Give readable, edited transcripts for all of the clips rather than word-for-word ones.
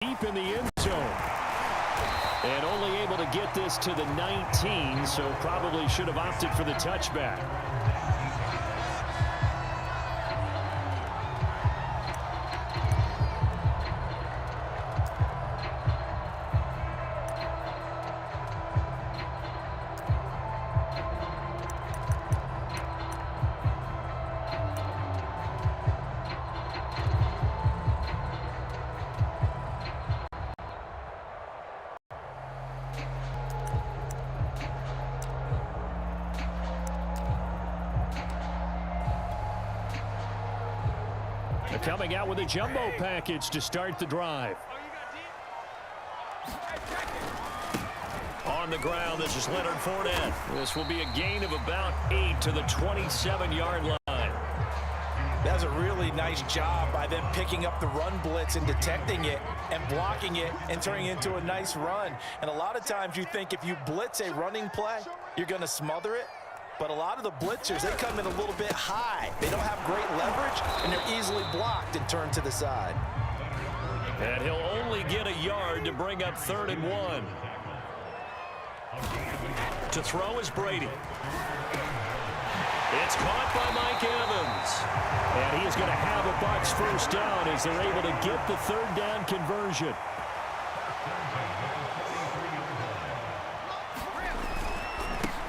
Deep in the end zone. And only able to get this to the 19, so probably should have opted for the touchback. Coming out with a jumbo package to start the drive. On the ground, this is Leonard Fournette. This will be a gain of about 8 to the 27-yard line. That's a really nice job by them picking up the run blitz and detecting it and blocking it and turning it into a nice run. And a lot of times you think if you blitz a running play, you're going to smother it. But a lot of the blitzers, they come in a little bit high. They don't have great leverage, and they're easily blocked and turned to the side. And he'll only get a yard to bring up 3rd and 1. To throw is Brady. It's caught by Mike Evans. And he's going to have a Bucs first down as they're able to get the 3rd down conversion.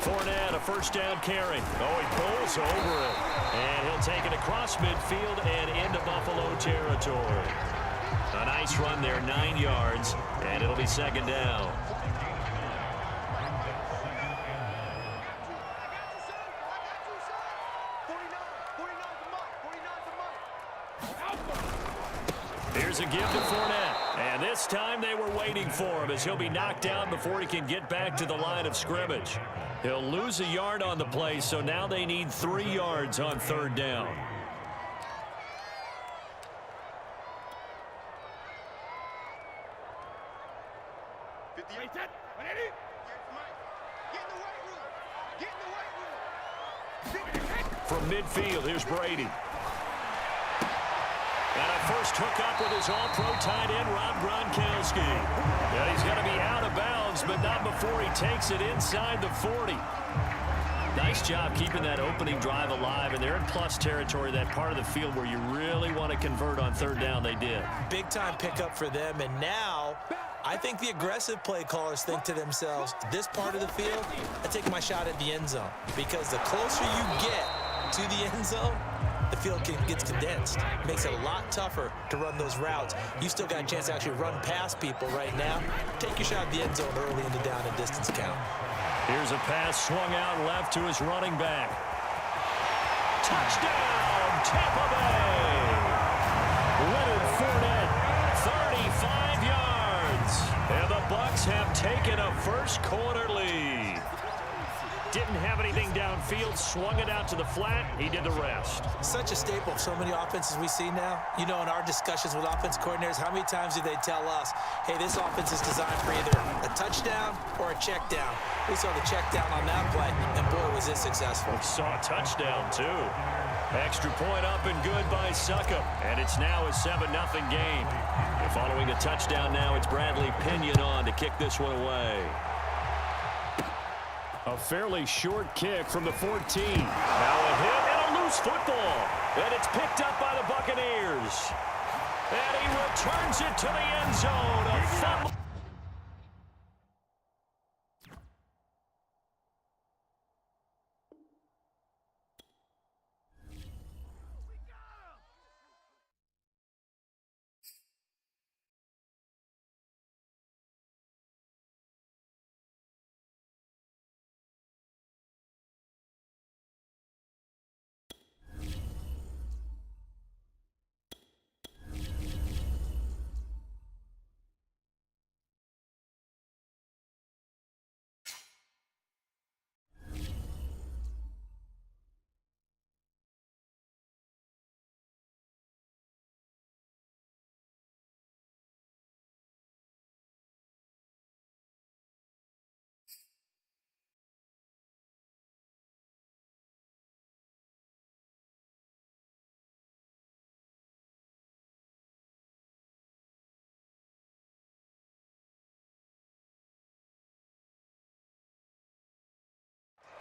Fournette, a first down carry. Oh, he pulls over it. And he'll take it across midfield and into Buffalo territory. A nice run there, 9 yards, and it'll be 2nd down. Here's a give to Fournette. And this time they were waiting for him as he'll be knocked down before he can get back to the line of scrimmage. He'll lose a yard on the play, so now they need 3 yards on 3rd down. From midfield, here's Brady. And a first hookup with his all-pro tight end, Rob Gronkowski. And he's going to be out of bounds, but not before he takes it inside the 40. Nice job keeping that opening drive alive, and they're in plus territory, that part of the field where you really want to convert on 3rd down. They did. Big-time pickup for them, and now I think the aggressive play callers think to themselves, this part of the field, I take my shot at the end zone, because the closer you get to the end zone, the field gets condensed. It makes it a lot tougher to run those routes. You still got a chance to actually run past people right now. Take your shot at the end zone early in the down and distance count. Here's a pass swung out left to his running back. Touchdown, Tampa Bay! Leonard Fournette, 35 yards. And the Bucs have taken a first quarter lead. Didn't have anything downfield, swung it out to the flat. He did the rest. Such a staple of so many offenses we see now. You know, in our discussions with offense coordinators, how many times do they tell us, hey, this offense is designed for either a touchdown or a check down. We saw the check down on that play, and boy, was it successful. We saw a touchdown, too. Extra point up and good by Succop. And it's now a 7-0 game. And following a touchdown now, it's Bradley Pinion on to kick this one away. A fairly short kick from the 14. Now a hit and a loose football. And it's picked up by the Buccaneers. And he returns it to the end zone. A fumble.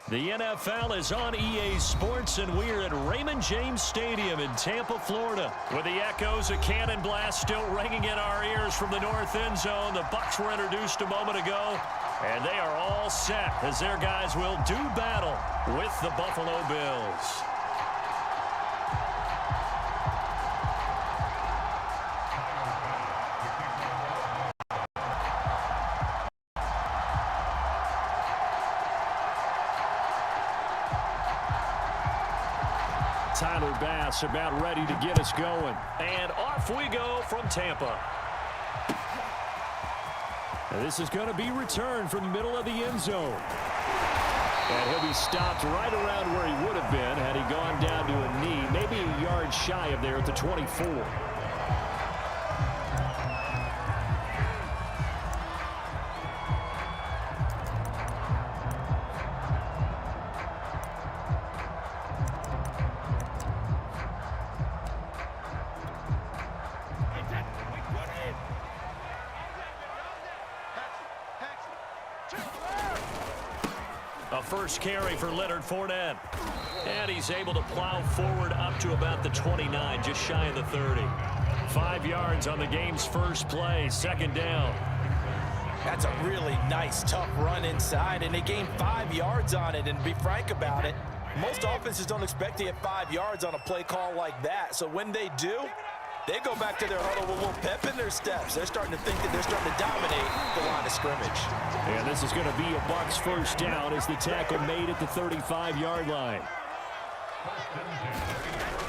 The NFL is on EA Sports, and we're at Raymond James Stadium in Tampa, Florida. With the echoes of Cannon Blast still ringing in our ears from the north end zone, the Bucs were introduced a moment ago, and they are all set as their guys will do battle with the Buffalo Bills. Tyler Bass about ready to get us going. And off we go from Tampa. And this is going to be returned from the middle of the end zone. And he'll be stopped right around where he would have been had he gone down to a knee, maybe a yard shy of there at the 24. A first carry for Leonard Fournette. And he's able to plow forward up to about the 29, just shy of the 30. 5 yards on the game's first play, second down. That's a really nice, tough run inside, and they gained 5 yards on it. And to be frank about it, most offenses don't expect to get 5 yards on a play call like that. So when they do, they go back to their huddle with a little pep in their steps. They're starting to think that they're starting to dominate the line of scrimmage. And this is going to be a Bucs first down as the tackle made at the 35-yard line.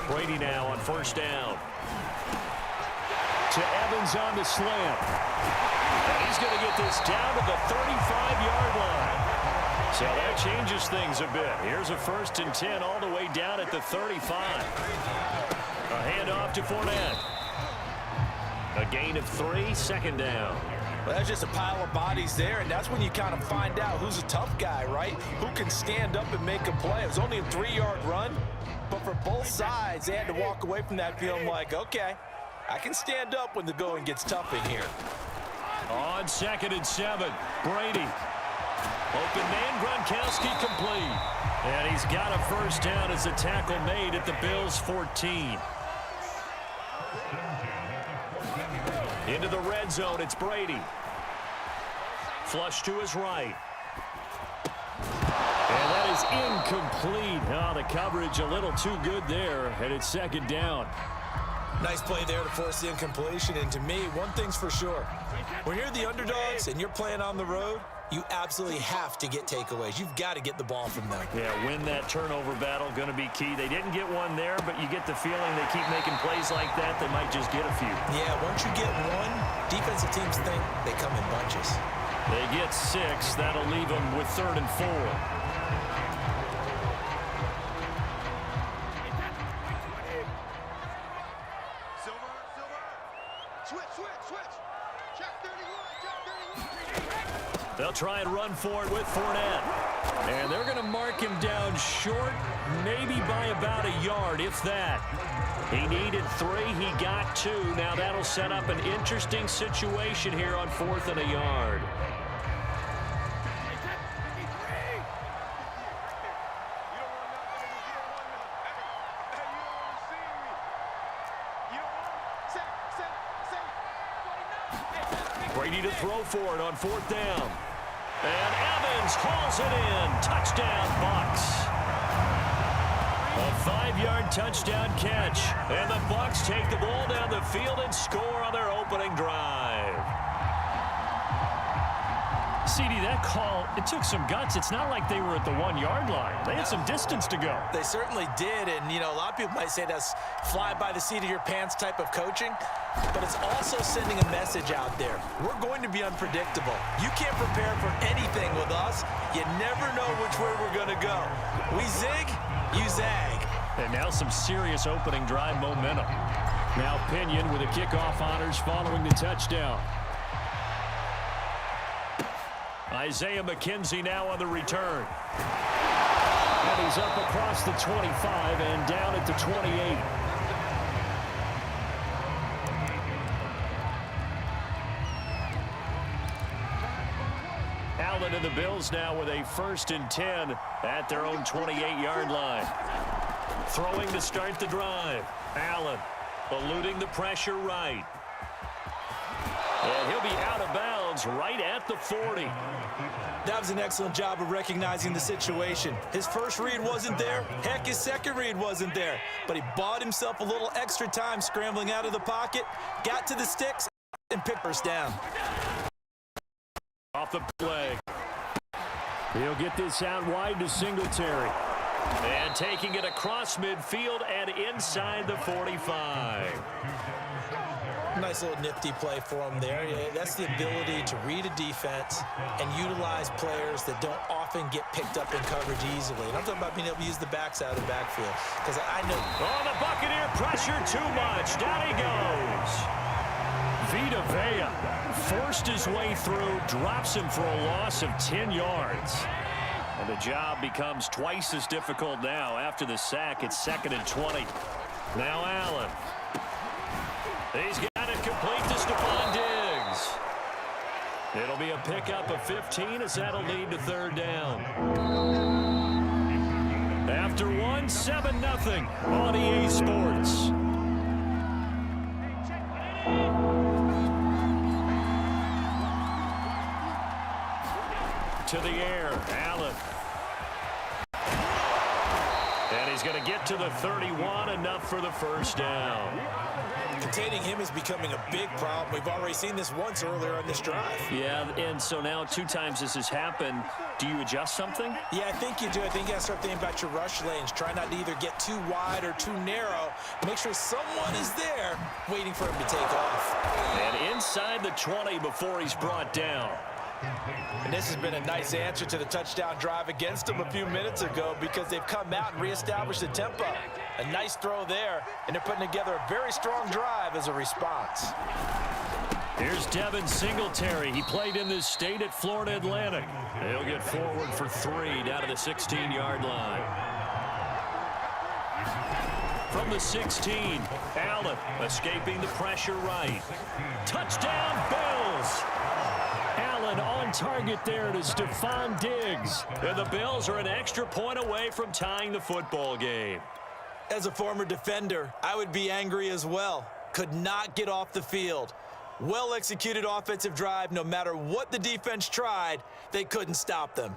Brady now on first down. To Evans on the slant. And he's going to get this down to the 35-yard line. So that changes things a bit. Here's a 1st and 10 all the way down at the 35. A handoff to Fournette. A gain of 3, second down. Well, that's just a pile of bodies there, and that's when you kind of find out who's a tough guy, right? Who can stand up and make a play. It was only a 3-yard run, but for both sides, they had to walk away from that feeling like, okay, I can stand up when the going gets tough in here. On 2nd and 7, Brady. Open man, Gronkowski complete. And he's got a first down as a tackle made at the Bills' 14. Into the red zone, it's Brady. Flush to his right. And that is incomplete. Oh, the coverage a little too good there, and it's second down. Nice play there to force the incompletion, and to me, one thing's for sure. When you're the underdogs and you're playing on the road, you absolutely have to get takeaways. You've got to get the ball from them. Yeah, win that turnover battle, going to be key. They didn't get one there, but you get the feeling they keep making plays like that, they might just get a few. Yeah, once you get one, defensive teams think they come in bunches. They get 6. That'll leave them with 3rd and 4. They'll try and run for it with Fournette. And they're going to mark him down short, maybe by about a yard, if that. He needed 3. He got 2. Now that'll set up an interesting situation here on 4th and a yard. Brady to throw for it on 4th down. And Evans hauls it in. Touchdown, Bucs. A 5-yard touchdown catch. And the Bucs take the ball down the field and score on their opening drive. CD, that call, it took some guts. It's not like they were at the 1-yard line. They had some distance to go. They certainly did, and, you know, a lot of people might say that's fly by the seat of your pants type of coaching, but it's also sending a message out there. We're going to be unpredictable. You can't prepare for anything with us. You never know which way we're going to go. We zig, you zag. And now some serious opening drive momentum. Now Pinion with a kickoff honors following the touchdown. Isaiah McKenzie now on the return. And he's up across the 25 and down at the 28. Allen and the Bills now with a 1st and 10 at their own 28-yard line. Throwing to start the drive. Allen eluding the pressure right. And he'll be out of bounds right at the 40. That was an excellent job of recognizing the situation. His first read wasn't there. Heck, his second read wasn't there. But he bought himself a little extra time scrambling out of the pocket, got to the sticks, and picked first down. Off the play. He'll get this out wide to Singletary. And taking it across midfield and inside the 45. Nice little nifty play for him there. Yeah, that's the ability to read a defense and utilize players that don't often get picked up in coverage easily. And I'm talking about being able to use the backside of the backfield. Because I know... Oh, the Buccaneer pressure too much. Down he goes. Vita Vea forced his way through, drops him for a loss of 10 yards. And the job becomes twice as difficult now after the sack. It's 2nd and 20. Now Allen. He's got it complete to Stephon Diggs. It'll be a pickup of 15 as that'll lead to 3rd down. After one, 7-0 on EA Sports. To the air, Allen. And he's going to get to the 31, enough for the 1st down. Containing him is becoming a big problem. We've already seen this once earlier on this drive. Yeah, and so now 2 times this has happened. Do you adjust something? Yeah, I think you do. I think you got to start thinking about your rush lanes. Try not to either get too wide or too narrow. Make sure someone is there waiting for him to take off. And inside the 20 before he's brought down. And this has been a nice answer to the touchdown drive against them a few minutes ago because they've come out and reestablished the tempo. A nice throw there, and they're putting together a very strong drive as a response. Here's Devin Singletary. He played in this state at Florida Atlantic. He'll get forward for 3 down to the 16-yard line. From the 16, Allen escaping the pressure right. Touchdown, Bills! Allen on target there to Stephon Diggs. And the Bills are an extra point away from tying the football game. As a former defender, I would be angry as well. Could not get off the field. Well-executed offensive drive. No matter what the defense tried, they couldn't stop them.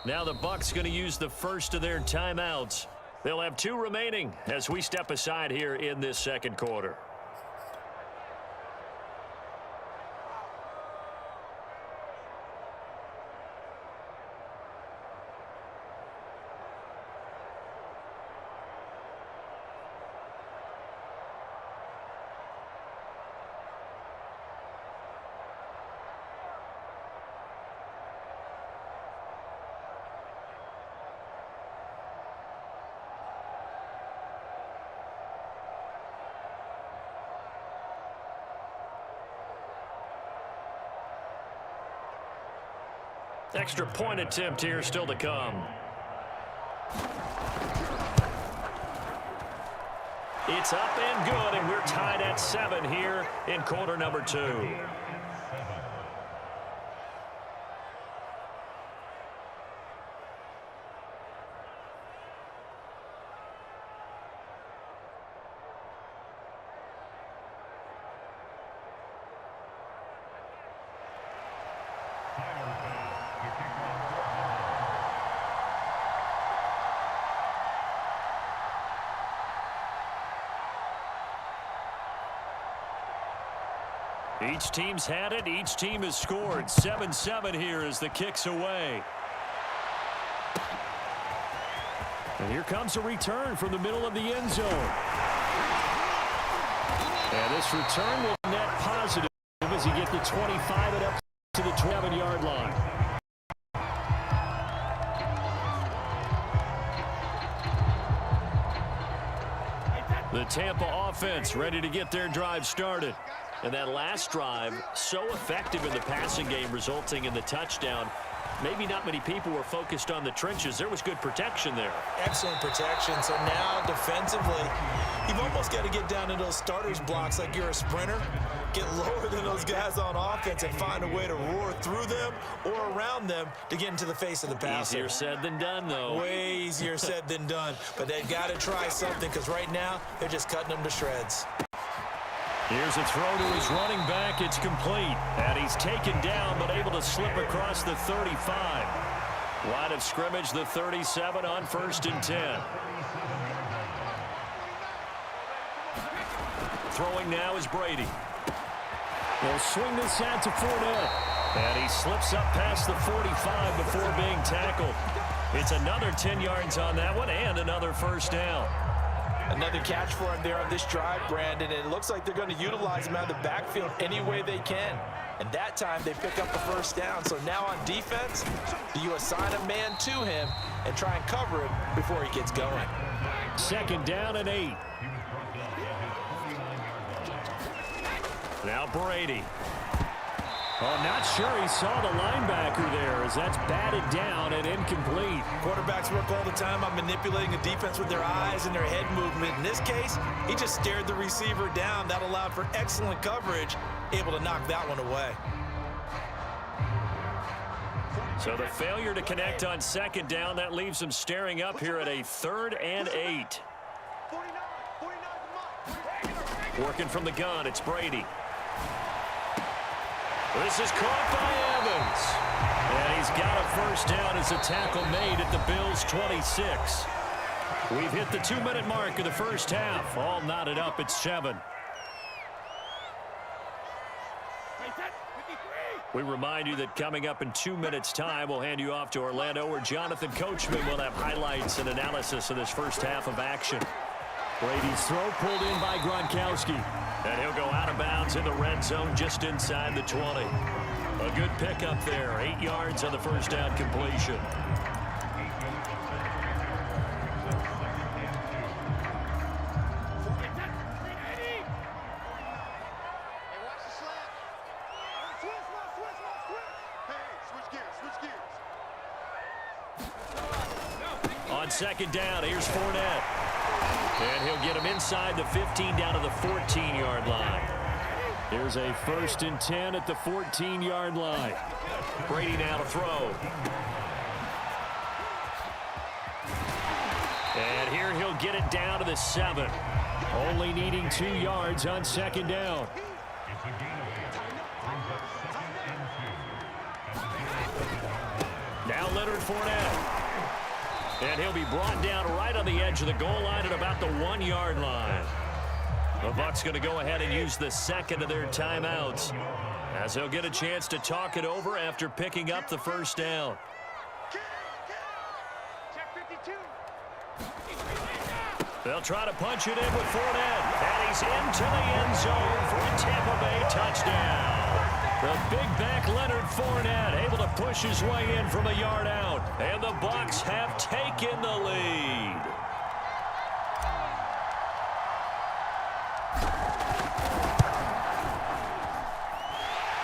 Now the Bucs going to use the first of their timeouts. They'll have 2 remaining as we step aside here in this 2nd quarter. Extra point attempt here still to come. It's up and good, and we're tied at 7 here in quarter number 2. Each team's had it. Each team has scored. 7-7 here as the kick's away. And here comes a return from the middle of the end zone. And this return will net positive as he gets the 25 and up to the 7-yard line. The Tampa offense ready to get their drive started. And that last drive, so effective in the passing game, resulting in the touchdown. Maybe not many people were focused on the trenches. There was good protection there. Excellent protection. So now defensively, you've almost got to get down to those starters blocks like you're a sprinter. Get lower than those guys on offense and find a way to roar through them or around them to get into the face of the passer. Easier said than done, though. Way easier said than done. But they've got to try something because right now they're just cutting them to shreds. Here's a throw to his running back. It's complete. And he's taken down but able to slip across the 35. Line of scrimmage, the 37 on 1st and 10. Throwing now is Brady. They'll swing this out to Fournette. And he slips up past the 45 before being tackled. It's another 10 yards on that one and another first down. Another catch for him there on this drive, Brandon, and it looks like they're going to utilize him out of the backfield any way they can. And that time they pick up the first down. So now on defense, do you assign a man to him and try and cover him before he gets going? 2nd down and 8. Now Brady. Oh, not sure he saw the linebacker there as that's batted down and incomplete. Quarterbacks work all the time on manipulating the defense with their eyes and their head movement. In this case, he just stared the receiver down. That allowed for excellent coverage, able to knock that one away. So the failure to connect on 2nd down, that leaves him staring up here at a 3rd and 8. Working from the gun, it's Brady. This is caught by Evans. And he's got a first down as a tackle made at the Bills' 26. We've hit the 2-minute mark of the first half. All knotted up at 7. We remind you that coming up in 2 minutes' time, we'll hand you off to Orlando, where Jonathan Coachman will have highlights and analysis of this first half of action. Brady's throw pulled in by Gronkowski. And he'll go out of bounds in the red zone just inside the 20. A good pickup there. 8 yards on the first down completion. On 2nd down, here's Fournette. And he'll get him inside the 15 down to the 14-yard line. Here's a 1st and 10 at the 14-yard line. Brady now to throw. And here he'll get it down to the 7. Only needing 2 yards on 2nd down. Now Leonard Fournette. And he'll be brought down right on the edge of the goal line at about the 1-yard line. The Bucs going to go ahead and use the 2nd of their timeouts, as they'll get a chance to talk it over after picking up the first down. They'll try to punch it in with Fournette. And he's into the end zone for a Tampa Bay touchdown. The big back Leonard Fournette able to push his way in from a yard out. And the Bucs have taken the lead.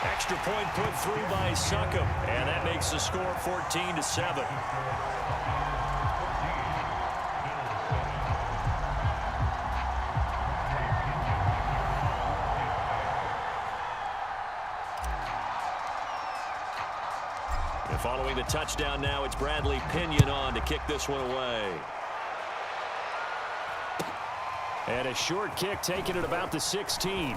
Extra point put through by Succop. And that makes the score 14-7. Following the touchdown now, it's Bradley Pinion on to kick this one away. And a short kick taken at about the 16.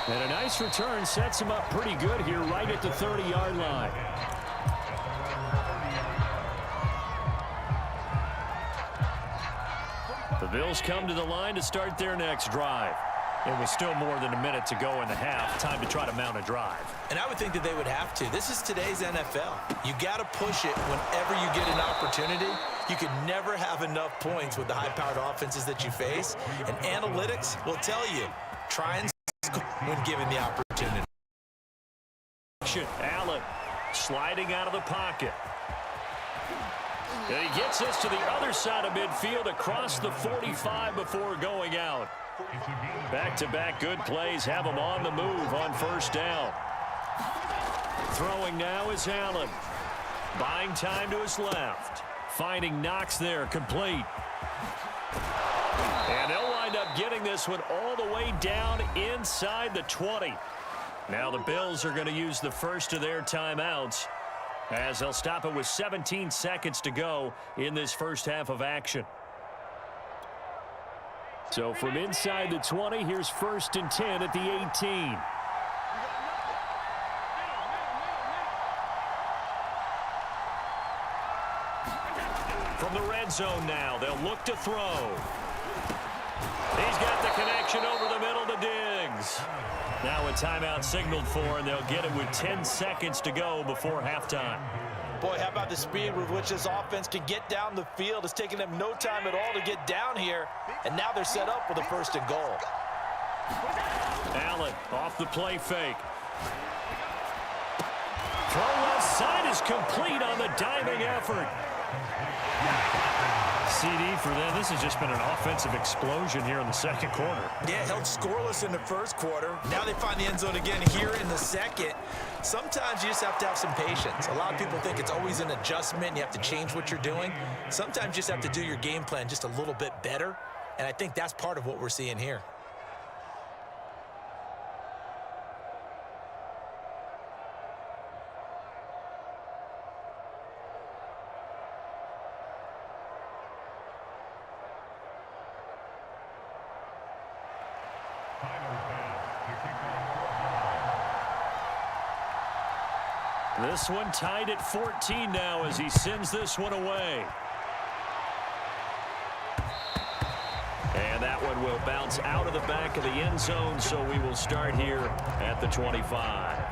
And a nice return sets him up pretty good here right at the 30-yard line. The Bills come to the line to start their next drive. It was still more than a minute to go in the half. Time to try to mount a drive. And I would think that they would have to. This is today's NFL. You got to push it whenever you get an opportunity. You can never have enough points with the high-powered offenses that you face. And analytics will tell you, try and score when given the opportunity. Allen sliding out of the pocket. And he gets this to the other side of midfield across the 45 before going out. Back-to-back good plays have him on the move on first down. Throwing now is Allen. Buying time to his left. Finding Knox there, complete. And they'll wind up getting this one all the way down inside the 20. Now the Bills are going to use the first of their timeouts as they'll stop it with 17 seconds to go in this first half of action. So from inside the 20, here's 1st and 10 at the 18. From the red zone now, they'll look to throw. He's got the connection over the middle to Diggs. Now a timeout signaled for, and they'll get it with 10 seconds to go before halftime. Boy, how about the speed with which this offense can get down the field? It's taking them no time at all to get down here, and now they're set up with a 1st and goal. Allen off the play fake. Throw left side is complete on the diving effort. CD for them. This has just been an offensive explosion here in the second quarter. Yeah, held scoreless in the first quarter. Now they find the end zone again here in the second. Sometimes you just have to have some patience. A lot of people think it's always an adjustment. You have to change what you're doing. Sometimes you just have to do your game plan just a little bit better. And I think that's part of what we're seeing here. This one tied at 14 now as he sends this one away. And that one will bounce out of the back of the end zone, so we will start here at the 25.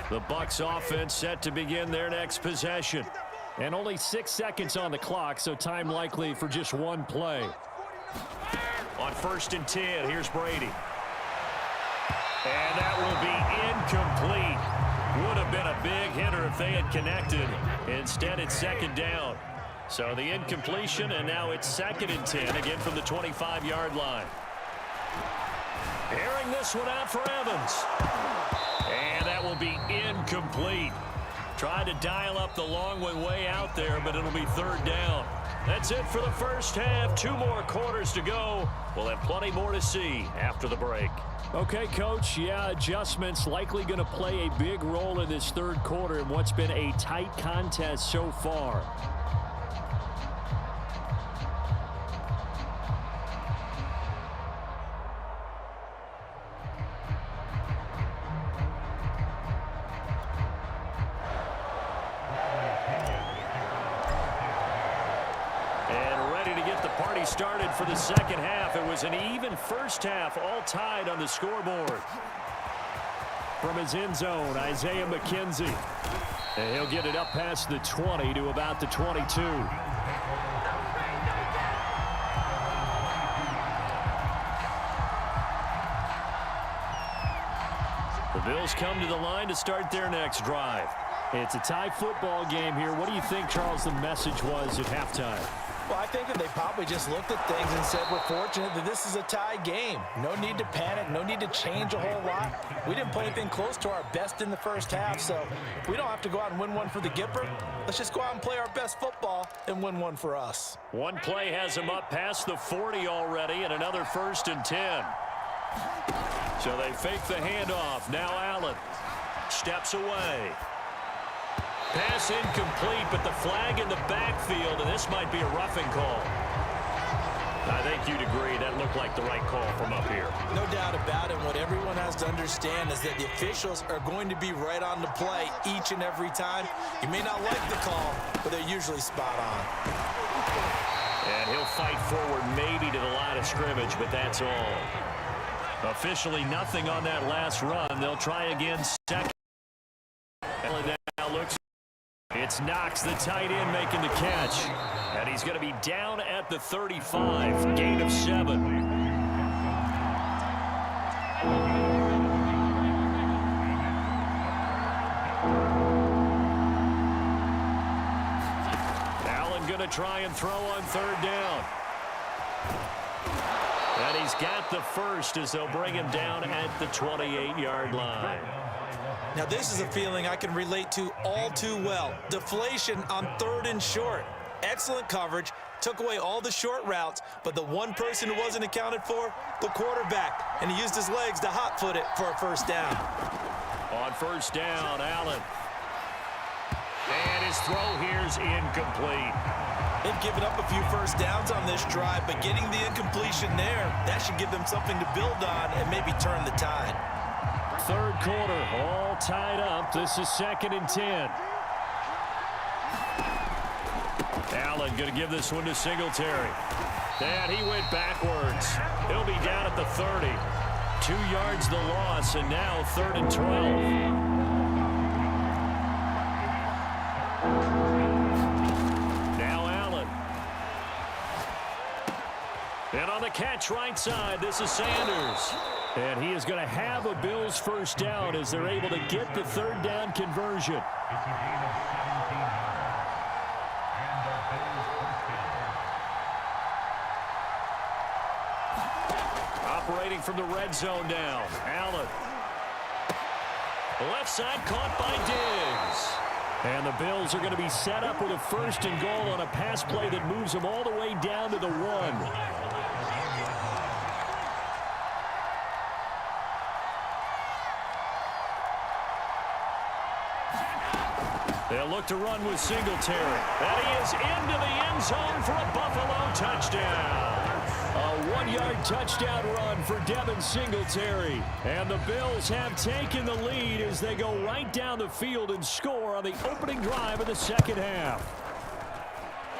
The Bucs offense set to begin their next possession. And only 6 seconds on the clock, so time likely for just one play. On 1st and 10, here's Brady. And that will be incomplete. Would have been a big hitter if they had connected. Instead, it's 2nd down. So the incompletion, and now it's 2nd and 10, again from the 25-yard line. Airing this one out for Evans. And that will be incomplete. Tried to dial up the long one way out there, but it'll be 3rd down. That's it for the first half. 2 more quarters to go. We'll have plenty more to see after the break. Okay, Coach, yeah, adjustments likely going to play a big role in this 3rd quarter in what's been a tight contest so far. Started for the second half. It was an even first half, all tied on the scoreboard. From his end zone, Isaiah McKenzie. And he'll get it up past the 20 to about the 22. The Bills come to the line to start their next drive. It's a tie football game here. What do you think, Charles, the message was at halftime? Well, I think that they probably just looked at things and said, we're fortunate that this is a tie game. No need to panic. No need to change a whole lot. We didn't play anything close to our best in the first half, so we don't have to go out and win one for the Gipper. Let's just go out and play our best football and win one for us. One play has him up past the 40 already, and another 1st and 10. So they fake the handoff. Now Allen steps away. Pass incomplete, but the flag in the backfield, and this might be a roughing call. I think you'd agree that looked like the right call from up here. No doubt about it. What everyone has to understand is that the officials are going to be right on the play each and every time. You may not like the call, but they're usually spot on. And he'll fight forward maybe to the line of scrimmage, but that's all. Officially nothing on that last run. They'll try again second. And now looks. It's Knox, the tight end, making the catch. And he's going to be down at the 35. Gain of 7. Allen going to try and throw on third down. And he's got the first as they'll bring him down at the 28-yard line. Now, this is a feeling I can relate to all too well. Deflation on 3rd and short. Excellent coverage. Took away all the short routes, but the one person who wasn't accounted for, the quarterback. And he used his legs to hot-foot it for a first down. On first down, Allen. And his throw here's incomplete. They've given up a few first downs on this drive, but getting the incompletion there, that should give them something to build on and maybe turn the tide. Third quarter, all tied up. This is 2nd and 10. Allen going to give this one to Singletary. And he went backwards. He'll be down at the 30. 2 yards the loss, and now 3rd and 12. And on the catch right side, this is Sanders. And he is going to have a Bills first down as they're able to get the 3rd down conversion. Operating from the red zone now. Allen. Left side caught by Diggs. And the Bills are going to be set up with a 1st and goal on a pass play that moves them all the way down to the 1. They'll look to run with Singletary. And he is into the end zone for a Buffalo touchdown. A 1-yard touchdown run for Devin Singletary. And the Bills have taken the lead as they go right down the field and score on the opening drive of the 2nd half.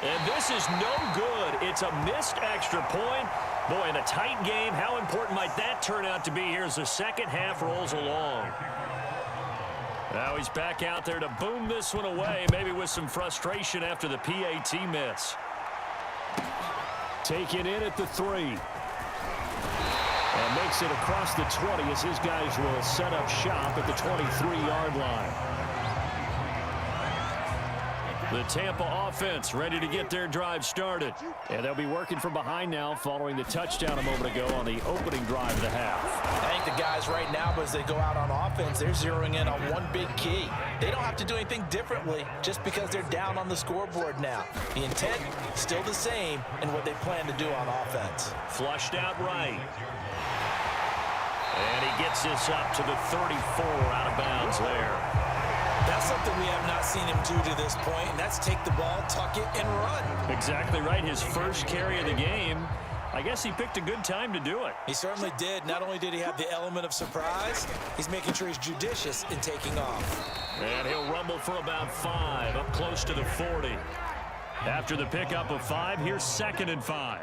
And this is no good. It's a missed extra point. Boy, in a tight game, how important might that turn out to be here as the 2nd half rolls along? Now he's back out there to boom this one away, maybe with some frustration after the PAT miss. Taken in at the 3. And makes it across the 20 as his guys will set up shop at the 23-yard line. The Tampa offense ready to get their drive started. And they'll be working from behind now following the touchdown a moment ago on the opening drive of the half. I think the guys right now, as they go out on offense, they're zeroing in on one big key. They don't have to do anything differently just because they're down on the scoreboard now. The intent still the same in what they plan to do on offense. Flushed out right. And he gets this up to the 34 out of bounds there. That's something we have not seen him do to this point, and that's take the ball, tuck it, and run. Exactly right. His first carry of the game. I guess he picked a good time to do it. He certainly did. Not only did he have the element of surprise, he's making sure he's judicious in taking off. And he'll rumble for about 5, up close to the 40. After the pickup of 5, here's 2nd and 5.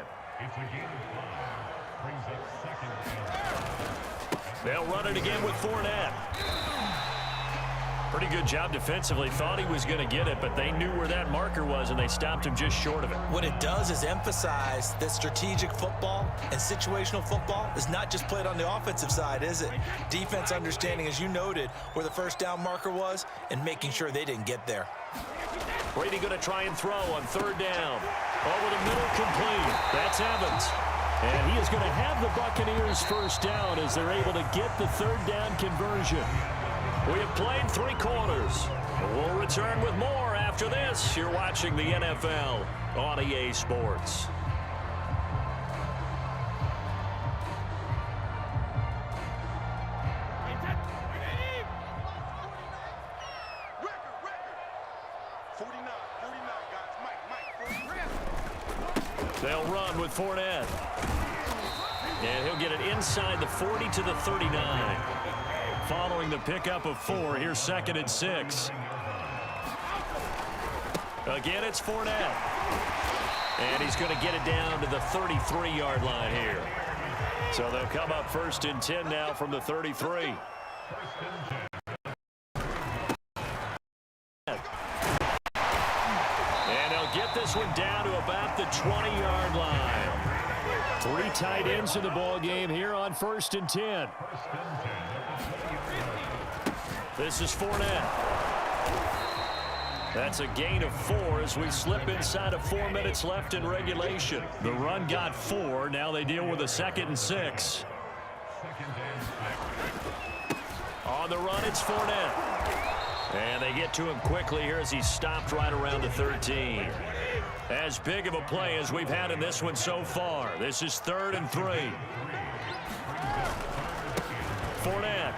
They'll run it again with Fournette. Pretty good job defensively. Thought he was going to get it, but they knew where that marker was, and they stopped him just short of it. What it does is emphasize that strategic football and situational football is not just played on the offensive side, is it? Defense understanding, as you noted, where the first down marker was and making sure they didn't get there. Brady going to try and throw on 3rd down. Over the middle, complete. That's Evans. And he is going to have the Buccaneers first down as they're able to get the 3rd down conversion. We have played 3 quarters. We'll return with more after this. You're watching the NFL on EA Sports. They'll run with Fournette. And he'll get it inside the 40 to the 39. Following the pickup of 4, here's 2nd and 6. Again, it's Fournette. And he's going to get it down to the 33-yard line here. So they'll come up 1st and 10 now from the 33. And they'll get this one down to about the 20-yard line. 3 tight ends in the ball game here on 1st and 10. This is Fournette. That's a gain of 4 as we slip inside of 4 minutes left in regulation. The run got 4. Now they deal with a 2nd and 6. On the run, it's Fournette. And they get to him quickly here as he's stopped right around the 13. As big of a play as we've had in this one so far. This is 3rd and 3. Fournette.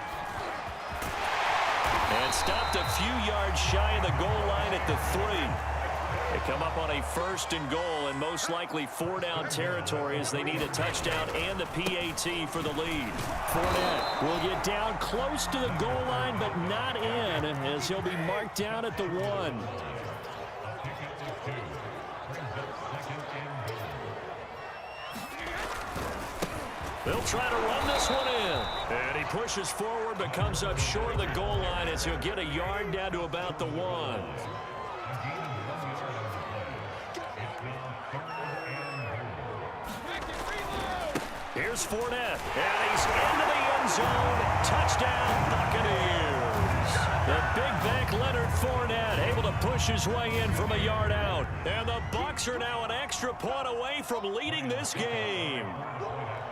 And stopped a few yards shy of the goal line at the 3. They come up on a 1st and goal and most likely 4-down territory as they need a touchdown and the PAT for the lead. Fournette will get down close to the goal line but not in as he'll be marked down at the 1. They'll try to run this one in. And he pushes forward but comes up short of the goal line as he'll get a yard down to about the 1. Here's Fournette. And he's into the end zone. Touchdown, Buccaneers. The big back Leonard Fournette able to push his way in from a yard out. And the Bucs are now an extra point away from leading this game.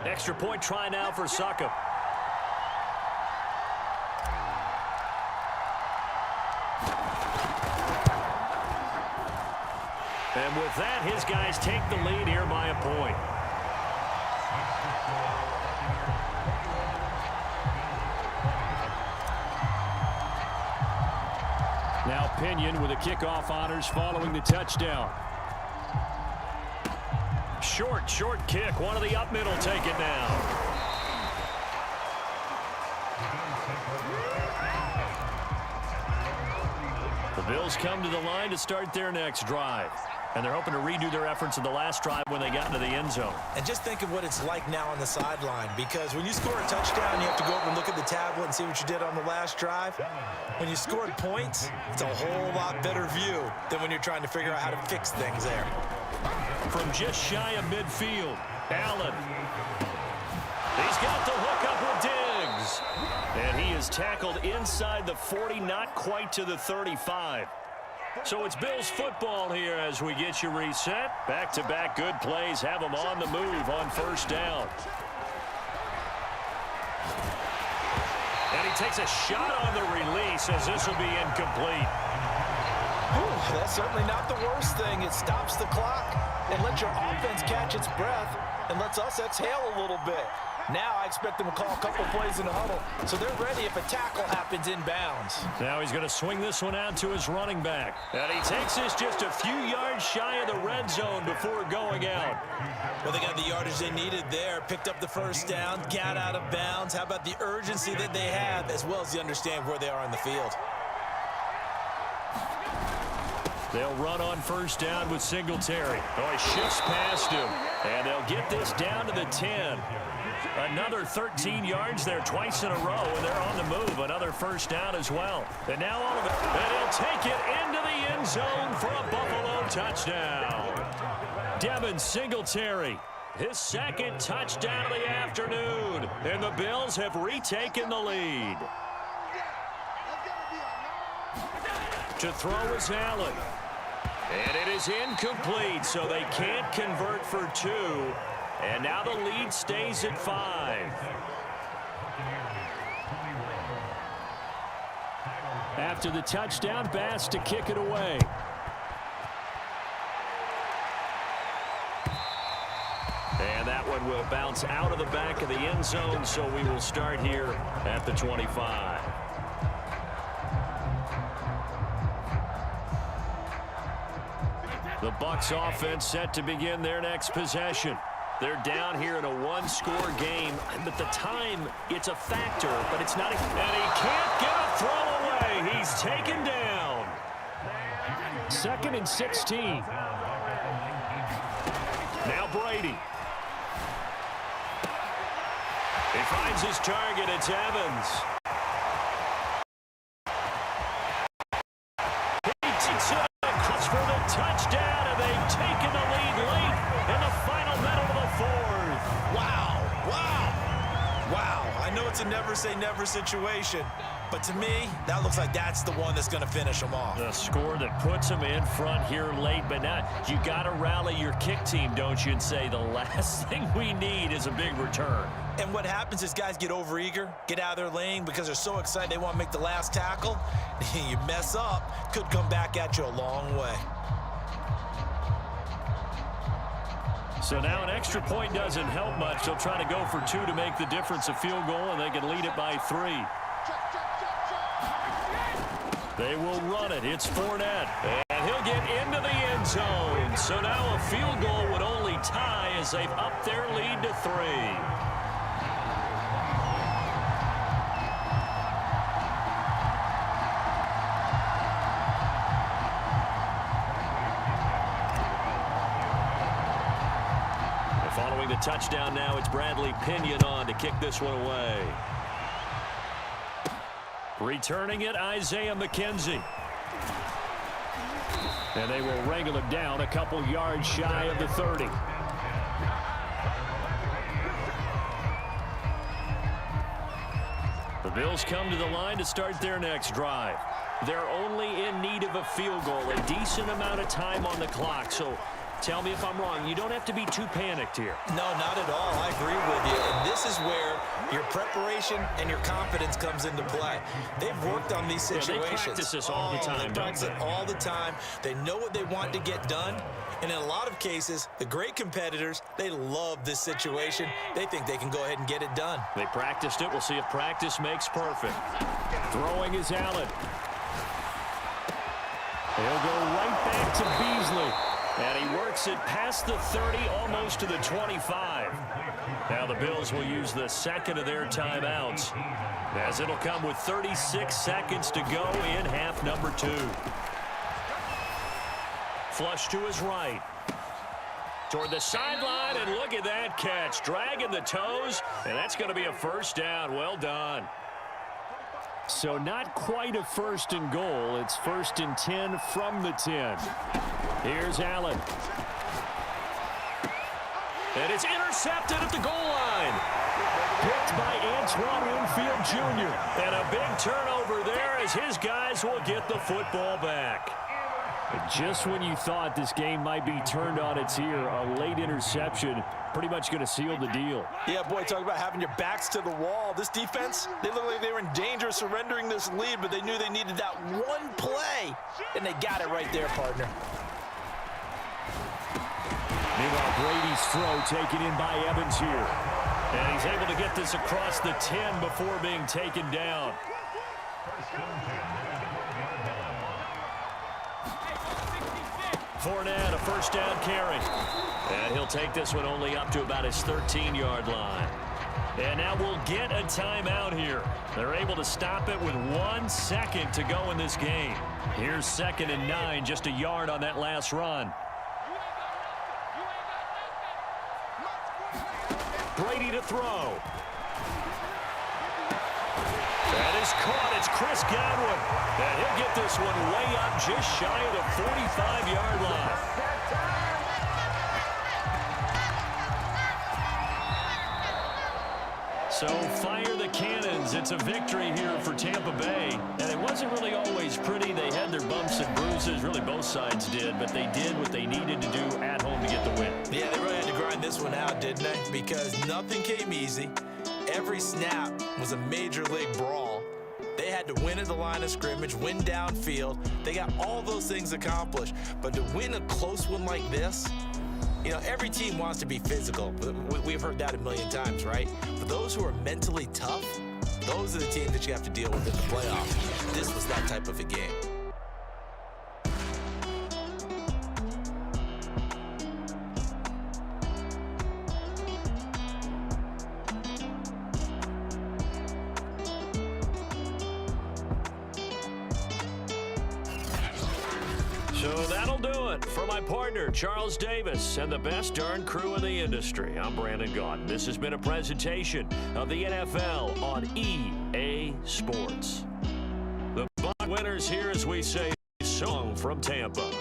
Extra point try now for Succop. And with that, his guys take the lead here by a point. Now Pinion with the kickoff honors following the touchdown. Short kick. One of the up middle take it now. The Bills come to the line to start their next drive. And they're hoping to redo their efforts in the last drive when they got into the end zone. And just think of what it's like now on the sideline, because when you score a touchdown, you have to go over and look at the tablet and see what you did on the last drive. When you scored points, it's a whole lot better view than when you're trying to figure out how to fix things there. From just shy of midfield, Allen. He's got the hook up with Diggs. And he is tackled inside the 40, not quite to the 35. So it's Bills football here as we get you reset. Back-to-back good plays have them on the move on 1st down. And he takes a shot on the release as this will be incomplete. Ooh, that's certainly not the worst thing. It stops the clock and lets your offense catch its breath and lets us exhale a little bit. Now I expect them to call a couple plays in the huddle, so they're ready if a tackle happens inbounds. Now he's going to swing this one out to his running back. And he takes this just a few yards shy of the red zone before going out. Well, they got the yardage they needed there, picked up the 1st down, got out of bounds. How about the urgency that they have, as well as the understand where they are on the field? They'll run on 1st down with Singletary. Oh, he shifts past him. And they'll get this down to the 10. Another 13 yards there twice in a row, and they're on the move. Another 1st down as well. And now all of it. And he'll take it into the end zone for a Buffalo touchdown. Devin Singletary, his 2nd touchdown of the afternoon. And the Bills have retaken the lead. To throw is Allen. And it is incomplete, so they can't convert for 2. And now the lead stays at 5. After the touchdown, Bass to kick it away. And that one will bounce out of the back of the end zone, so we will start here at the 25. The Bucs offense set to begin their next possession. They're down here in a one-score game, but the time, it's a factor, but it's not. And he can't get a throw away. He's taken down. 2nd and 16. Now Brady. He finds his target. It's Evans. He takes it across for the touchdown, and they've taken the lead late in the final minute of the 4th. Wow. I know it's a never-say-never situation, but to me, that looks like that's the one that's going to finish them off. The score that puts them in front here late, but now you got to rally your kick team, don't you, and say the last thing we need is a big return. And what happens is guys get overeager, get out of their lane because they're so excited they want to make the last tackle. You mess up, could come back at you a long way. So now an extra point doesn't help much. They'll try to go for 2 to make the difference a field goal, and they can lead it by 3. They will run it. It's Fournette. And he'll get into the end zone. So now a field goal would only tie as they've upped their lead to 3. Following the touchdown now, it's Bradley Pinion on to kick this one away. Returning it, Isaiah McKenzie. And they will wrangle it down a couple yards shy of the 30. The Bills come to the line to start their next drive. They're only in need of a field goal, a decent amount of time on the clock. So tell me if I'm wrong. You don't have to be too panicked here. No, not at all. I agree with you. And this is where your preparation and your confidence comes into play. They've worked on these situations. They practice this all the time. They practice it all the time. They know what they want to get done. And in a lot of cases, the great competitors, they love this situation. They think they can go ahead and get it done. They practiced it. We'll see if practice makes perfect. Throwing is Allen. He'll go right back to Beasley. And he works it past the 30, almost to the 25. Now the Bills will use the second of their timeouts, as it'll come with 36 seconds to go in half number 2. Flush to his right. Toward the sideline, and look at that catch. Dragging the toes, and that's going to be a first down. Well done. So not quite a 1st and goal. It's 1st and 10 from the 10. Here's Allen. And it's intercepted at the goal line. Picked by Antoine Winfield Jr. And a big turnover there as his guys will get the football back. And just when you thought this game might be turned on its ear, a late interception pretty much going to seal the deal. Yeah, boy, talk about having your backs to the wall. This defense, they look like they were in danger of surrendering this lead, but they knew they needed that one play, and they got it right there, partner. Meanwhile, Brady's throw taken in by Evans here. And he's able to get this across the 10 before being taken down. Fournette, a first down carry. And he'll take this one only up to about his 13-yard line. And now we'll get a timeout here. They're able to stop it with 1 second to go in this game. Here's 2nd and 9, just a yard on that last run. Brady to throw. That is caught. It's Chris Godwin. And he'll get this one way up just shy of the 45-yard line. So fire the cannons. It's a victory here for Tampa Bay. And it wasn't really always pretty. They had their bumps and bruises. Really, both sides did. But they did what they needed to do at home to get the win. Yeah, they really had to grind this one out, didn't they? Because nothing came easy. Every snap was a major league brawl. They had to win at the line of scrimmage, win downfield. They got all those things accomplished. But to win a close one like this, you know, every team wants to be physical. We've heard that a million times, right? But those who are mentally tough, those are the teams that you have to deal with in the playoffs. This was that type of a game. So that'll do it for my partner, Charles Davis, and the best darn crew in the industry. I'm Brandon Gaudin. This has been a presentation of the NFL on EA Sports. The Buck winners here as we say, song from Tampa.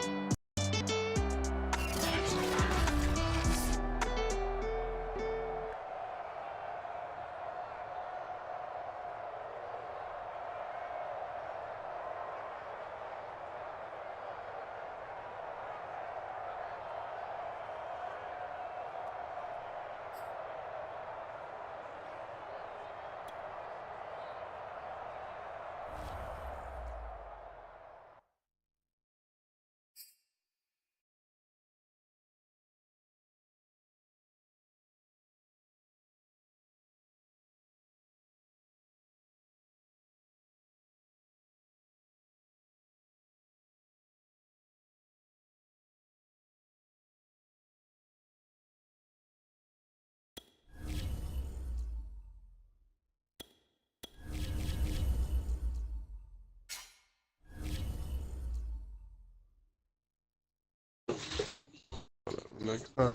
Next time.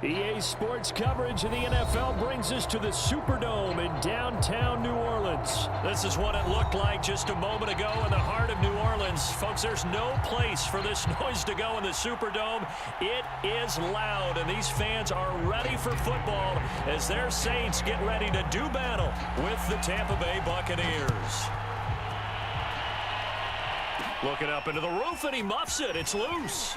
EA Sports coverage of the NFL brings us to the Superdome in downtown New Orleans. This is what it looked like just a moment ago in the heart of New Orleans. Folks, there's no place for this noise to go in the Superdome. It is loud, and these fans are ready for football as their Saints get ready to do battle with the Tampa Bay Buccaneers. Looking up into the roof, and he muffs it. It's loose.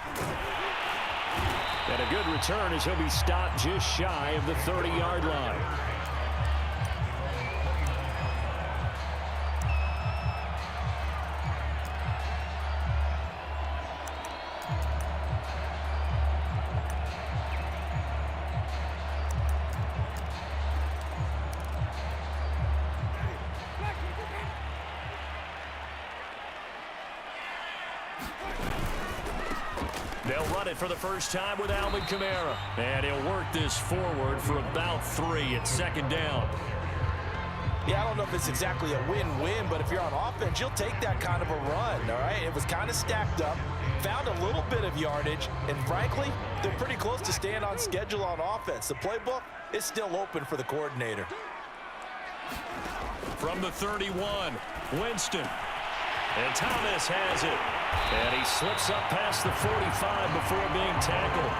And a good return as he'll be stopped just shy of the 30-yard line. They'll run it for the first time with Alvin Kamara. And he'll work this forward for about 3 at second down. Yeah, I don't know if it's exactly a win-win, but if you're on offense, you'll take that kind of a run, all right? It was kind of stacked up, found a little bit of yardage, and frankly, they're pretty close to staying on schedule on offense. The playbook is still open for the coordinator. From the 31, Winston. And Thomas has it. And he slips up past the 45 before being tackled.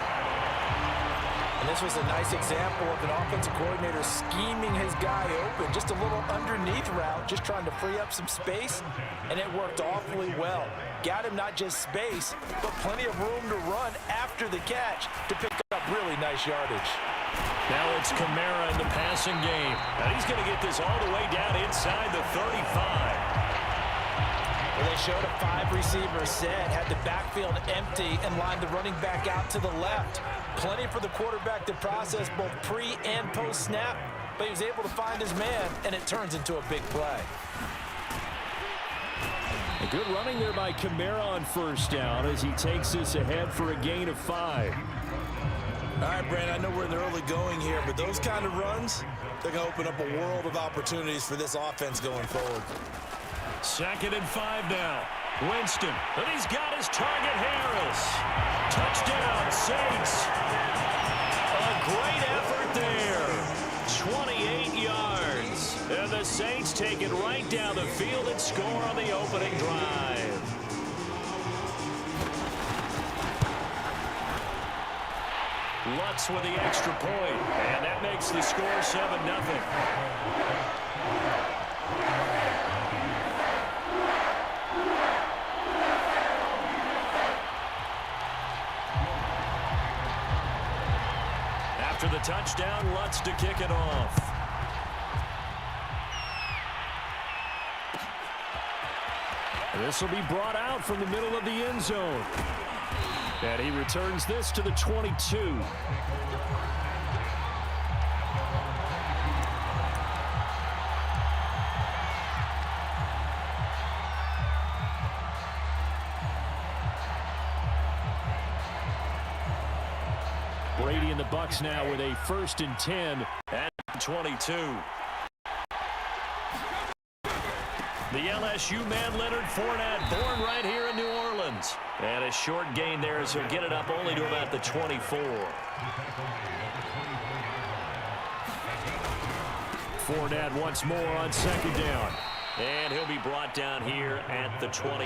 And this was a nice example of an offensive coordinator scheming his guy open. Just a little underneath route, just trying to free up some space, and it worked awfully well. Got him not just space, but plenty of room to run after the catch to pick up really nice yardage. Now it's Kamara in the passing game. And he's going to get this all the way down inside the 35. Well, they showed a 5-receiver set, had the backfield empty, and lined the running back out to the left. Plenty for the quarterback to process both pre- and post-snap, but he was able to find his man, and it turns into a big play. A good running there by Kamara on first down as he takes this ahead for a gain of 5. All right, Brandon, I know we're in the early going here, but those kind of runs, they're going to open up a world of opportunities for this offense going forward. 2nd and 5 now. Winston, and he's got his target, Harris. Touchdown, Saints. A great effort there. 28 yards. And the Saints take it right down the field and score on the opening drive. Letz with the extra point, and that makes the score 7-0. After the touchdown, Letz to kick it off. This will be brought out from the middle of the end zone. And he returns this to the 22. Brady and the Bucs now with a 1st and 10 at 22. The LSU man, Leonard Fournette, born right here in New Orleans. And a short gain there as he'll get it up only to about the 24. Fournette once more on 2nd down. And he'll be brought down here at the 28.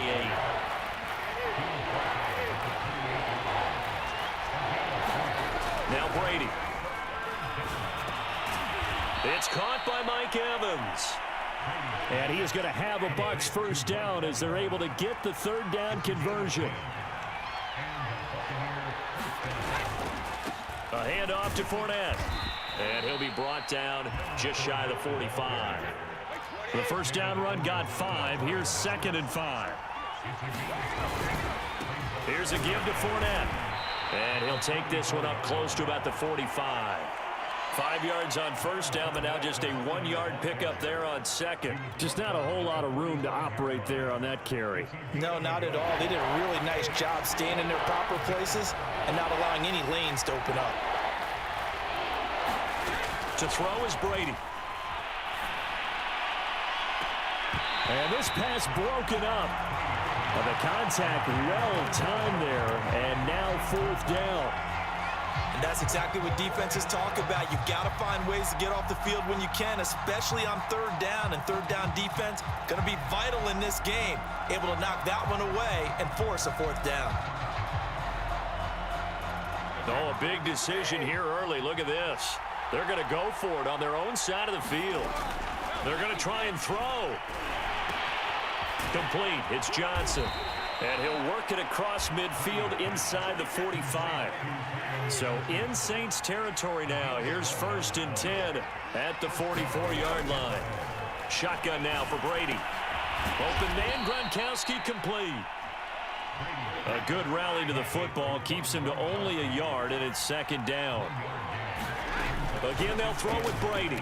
Now Brady. It's caught by Mike Evans. And he is going to have a Bucs 1st down as they're able to get the 3rd down conversion. A handoff to Fournette. And he'll be brought down just shy of the 45. The 1st down run got 5. Here's 2nd and 5. Here's a give to Fournette. And he'll take this one up close to about the 45. 5 yards on 1st down, but now just a 1-yard pickup there on 2nd. Just not a whole lot of room to operate there on that carry. No, not at all. They did a really nice job staying in their proper places and not allowing any lanes to open up. To throw is Brady. And this pass broken up. But the contact well timed there, and now 4th down. And that's exactly what defenses talk about. You've got to find ways to get off the field when you can, especially on 3rd down. And 3rd down defense going to be vital in this game, able to knock that one away and force a 4th down. Oh, a big decision here early. Look at this. They're going to go for it on their own side of the field. They're going to try and throw. Complete. It's Johnson. And he'll work it across midfield inside the 45. So in Saints territory now. Here's 1st and 10 at the 44-yard line. Shotgun now for Brady. Open man, Gronkowski complete. A good rally to the football. Keeps him to only a yard, and it's 2nd down. Again, they'll throw with Brady.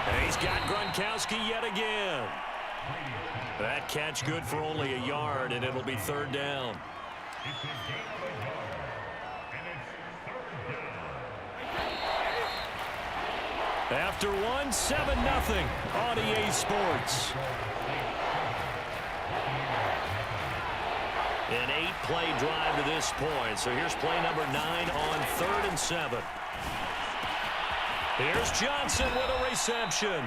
And he's got Gronkowski yet again. That catch good for only a yard, and it'll be 3rd down. After one, 7-0 on EA Sports. An 8-play drive to this point. So here's play number 9 on 3rd and 7. Here's Johnson with a reception.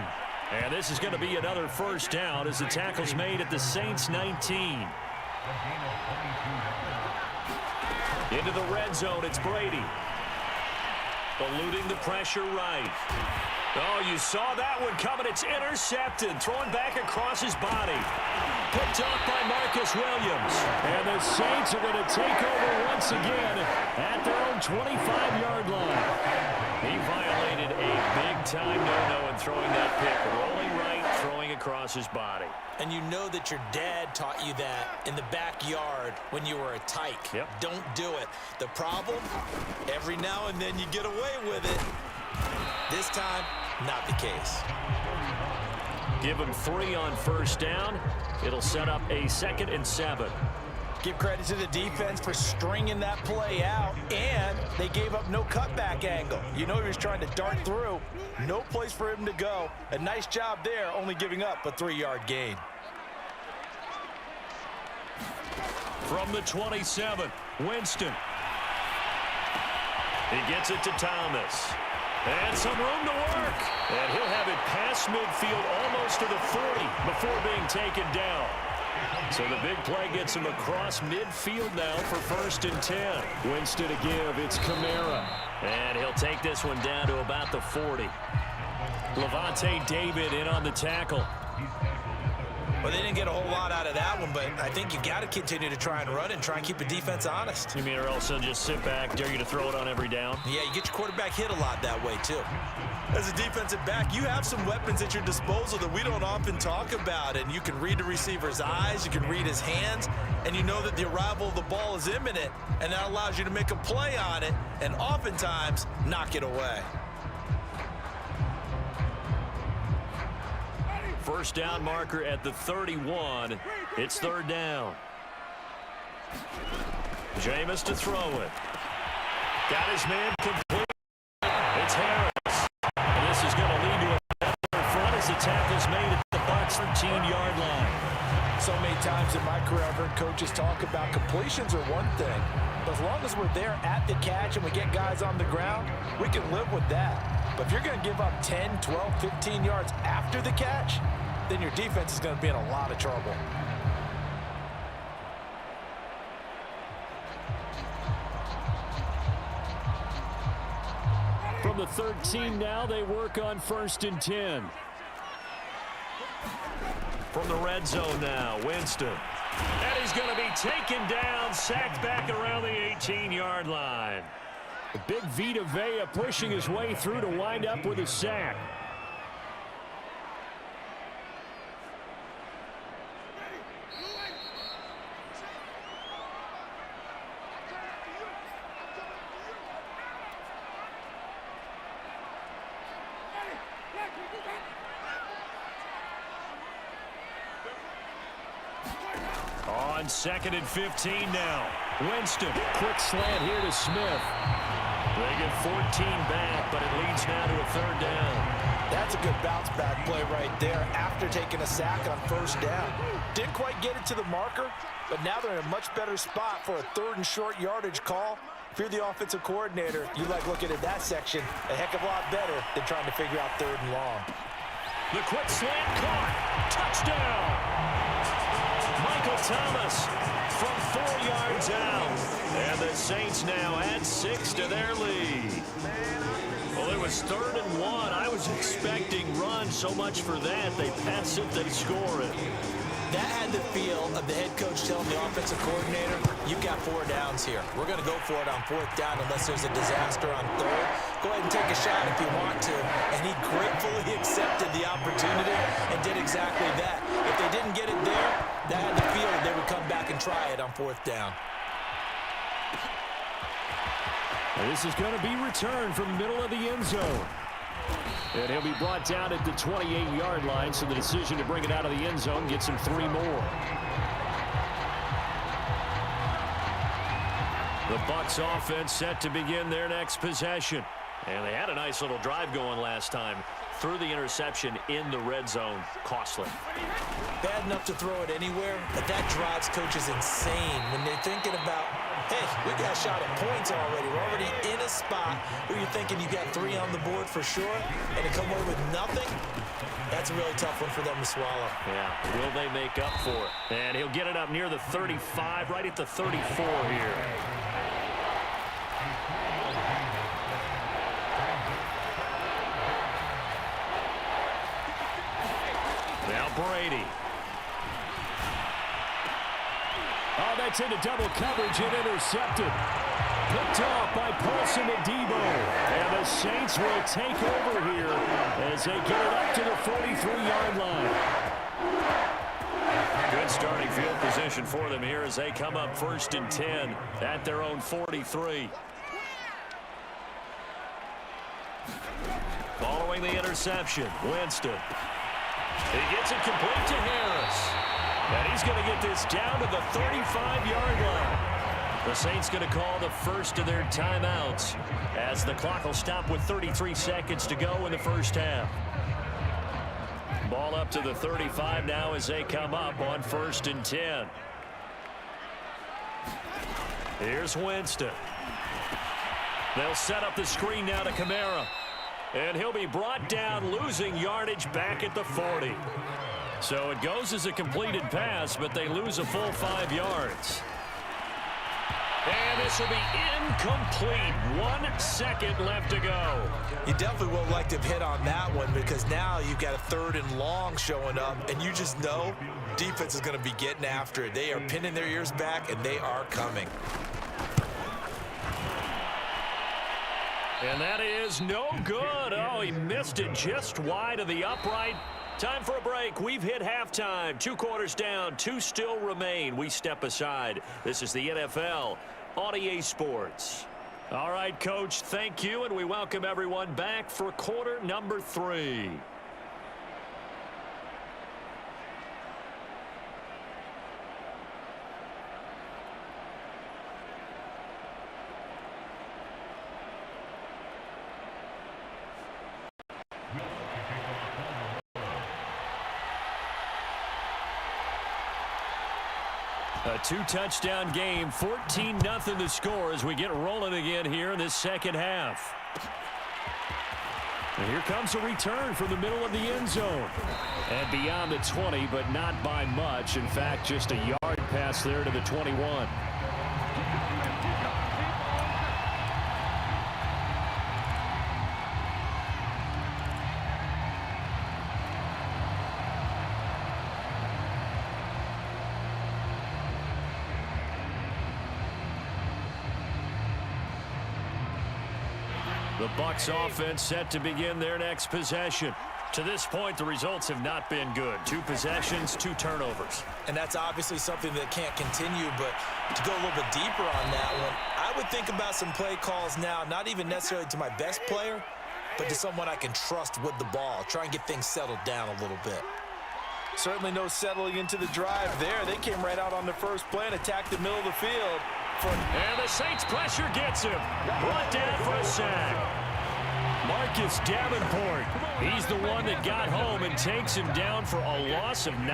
And this is going to be another 1st down as the tackle's made at the Saints 19. Into the red zone, it's Brady. Eluding the pressure right. Oh, you saw that one coming. It's intercepted. Throwing back across his body. Picked off by Marcus Williams. And the Saints are going to take over once again at their own 25-yard line. He violated a big-time no-no in throwing that pick. Rolling right, throwing across his body. And you know that your dad taught you that in the backyard when you were a tyke. Yep. Don't do it. The problem, every now and then you get away with it. This time, not the case. Give him 3 on 1st down. It'll set up a 2nd and 7. Give credit to the defense for stringing that play out, and they gave up no cutback angle. You know he was trying to dart through. No place for him to go. A nice job there, only giving up a 3-yard gain. From the 27, Winston. He gets it to Thomas. And some room to work. And he'll have it past midfield almost to the 40 before being taken down. So the big play gets him across midfield now for 1st and 10. Winston to give. It's Kamara. And he'll take this one down to about the 40. Levante David in on the tackle. Well, they didn't get a whole lot out of that one, but I think you got to continue to try and run and try and keep the defense honest. You mean or else they'll just sit back, dare you to throw it on every down? Yeah, you get your quarterback hit a lot that way, too. As a defensive back, you have some weapons at your disposal that we don't often talk about, and you can read the receiver's eyes, you can read his hands, and you know that the arrival of the ball is imminent, and that allows you to make a play on it and oftentimes knock it away. 1st down marker at the 31. It's 3rd down. Jameis to throw it. Got his man complete. It's Harris. And this is going to lead to a front as the tackle's made at the Bucs 13-yard line. So many times in my career, I've heard coaches talk about completions are one thing. But as long as we're there at the catch and we get guys on the ground, we can live with that. But if you're going to give up 10, 12, 15 yards after the catch, then your defense is going to be in a lot of trouble. From the 13 now, they work on 1st and 10. From the red zone now, Winston. And he's going to be taken down, sacked back around the 18-yard line. The big Vita Vea pushing his way through to wind up with a sack. On 2nd and 15 now. Winston, quick slant here to Smith. They get 14 back, but it leads now to a 3rd down. That's a good bounce-back play right there after taking a sack on 1st down. Didn't quite get it to the marker, but now they're in a much better spot for a 3rd and short yardage call. If you're the offensive coordinator, you like looking at that section a heck of a lot better than trying to figure out 3rd and long. The quick slant caught. Touchdown. Michael Thomas from 4 yards out. And the Saints now add 6 to their lead. Well, it was 3rd and 1. I was expecting run so much for that. They pass it, they score it. That had the feel of the head coach telling the offensive coordinator, you've got 4 downs here. We're going to go for it on 4th down unless there's a disaster on 3rd. Go ahead and take a shot if you want to. And he gratefully accepted the opportunity and did exactly that. If they didn't get it there, that had the feel that they would come back and try it on 4th down. And this is going to be returned from the middle of the end zone. And he'll be brought down at the 28-yard line, so the decision to bring it out of the end zone gets him 3 more. The Bucs offense set to begin their next possession. And they had a nice little drive going last time. Threw the interception in the red zone. Costly. Bad enough to throw it anywhere, but that drives coaches insane when they're thinking about, hey, we got a shot at points already. We're already in a spot where you're thinking you got 3 on the board for sure, and to come away with nothing, that's a really tough one for them to swallow. Yeah, will they make up for it? And he'll get it up near the 35, right at the 34 here. Now Brady. Oh, that's into double coverage and intercepted. Picked off by Paulson Adebo. And the Saints will take over here as they get it up to the 43-yard line. Good starting field position for them here as they come up 1st and 10 at their own 43. Following the interception, Winston. He gets it complete to Harris. And he's going to get this down to the 35-yard line. The Saints going to call the first of their timeouts as the clock will stop with 33 seconds to go in the first half. Ball up to the 35 now as they come up on 1st and 10. Here's Winston. They'll set up the screen now to Kamara. And he'll be brought down, losing yardage back at the 40. So it goes as a completed pass, but they lose a full 5 yards. And this will be incomplete. 1 second left to go. You definitely would like to have hit on that one because now you've got a 3rd and long showing up, and you just know defense is going to be getting after it. They are pinning their ears back, and they are coming. And that is no good. Oh, he missed it just wide of the upright. Time for a break. We've hit halftime. 2 quarters down. 2 still remain. We step aside. This is the NFL on EA Sports. All right, Coach, thank you, and we welcome everyone back for quarter number 3. A two-touchdown game, 14-0 the score as we get rolling again here in this second half. And here comes a return from the middle of the end zone. And beyond the 20, but not by much. In fact, just a yard pass there to the 21. The Bucs offense set to begin their next possession. To this point, the results have not been good. 2 possessions, 2 turnovers. And that's obviously something that can't continue, but to go a little bit deeper on that one, I would think about some play calls now, not even necessarily to my best player, but to someone I can trust with the ball. Try and get things settled down a little bit. Certainly no settling into the drive there. They came right out on the first play and attacked the middle of the field. And the Saints pressure gets him. Brought down for a sack. Marcus Davenport. He's the one that got home and takes him down for a loss of 9.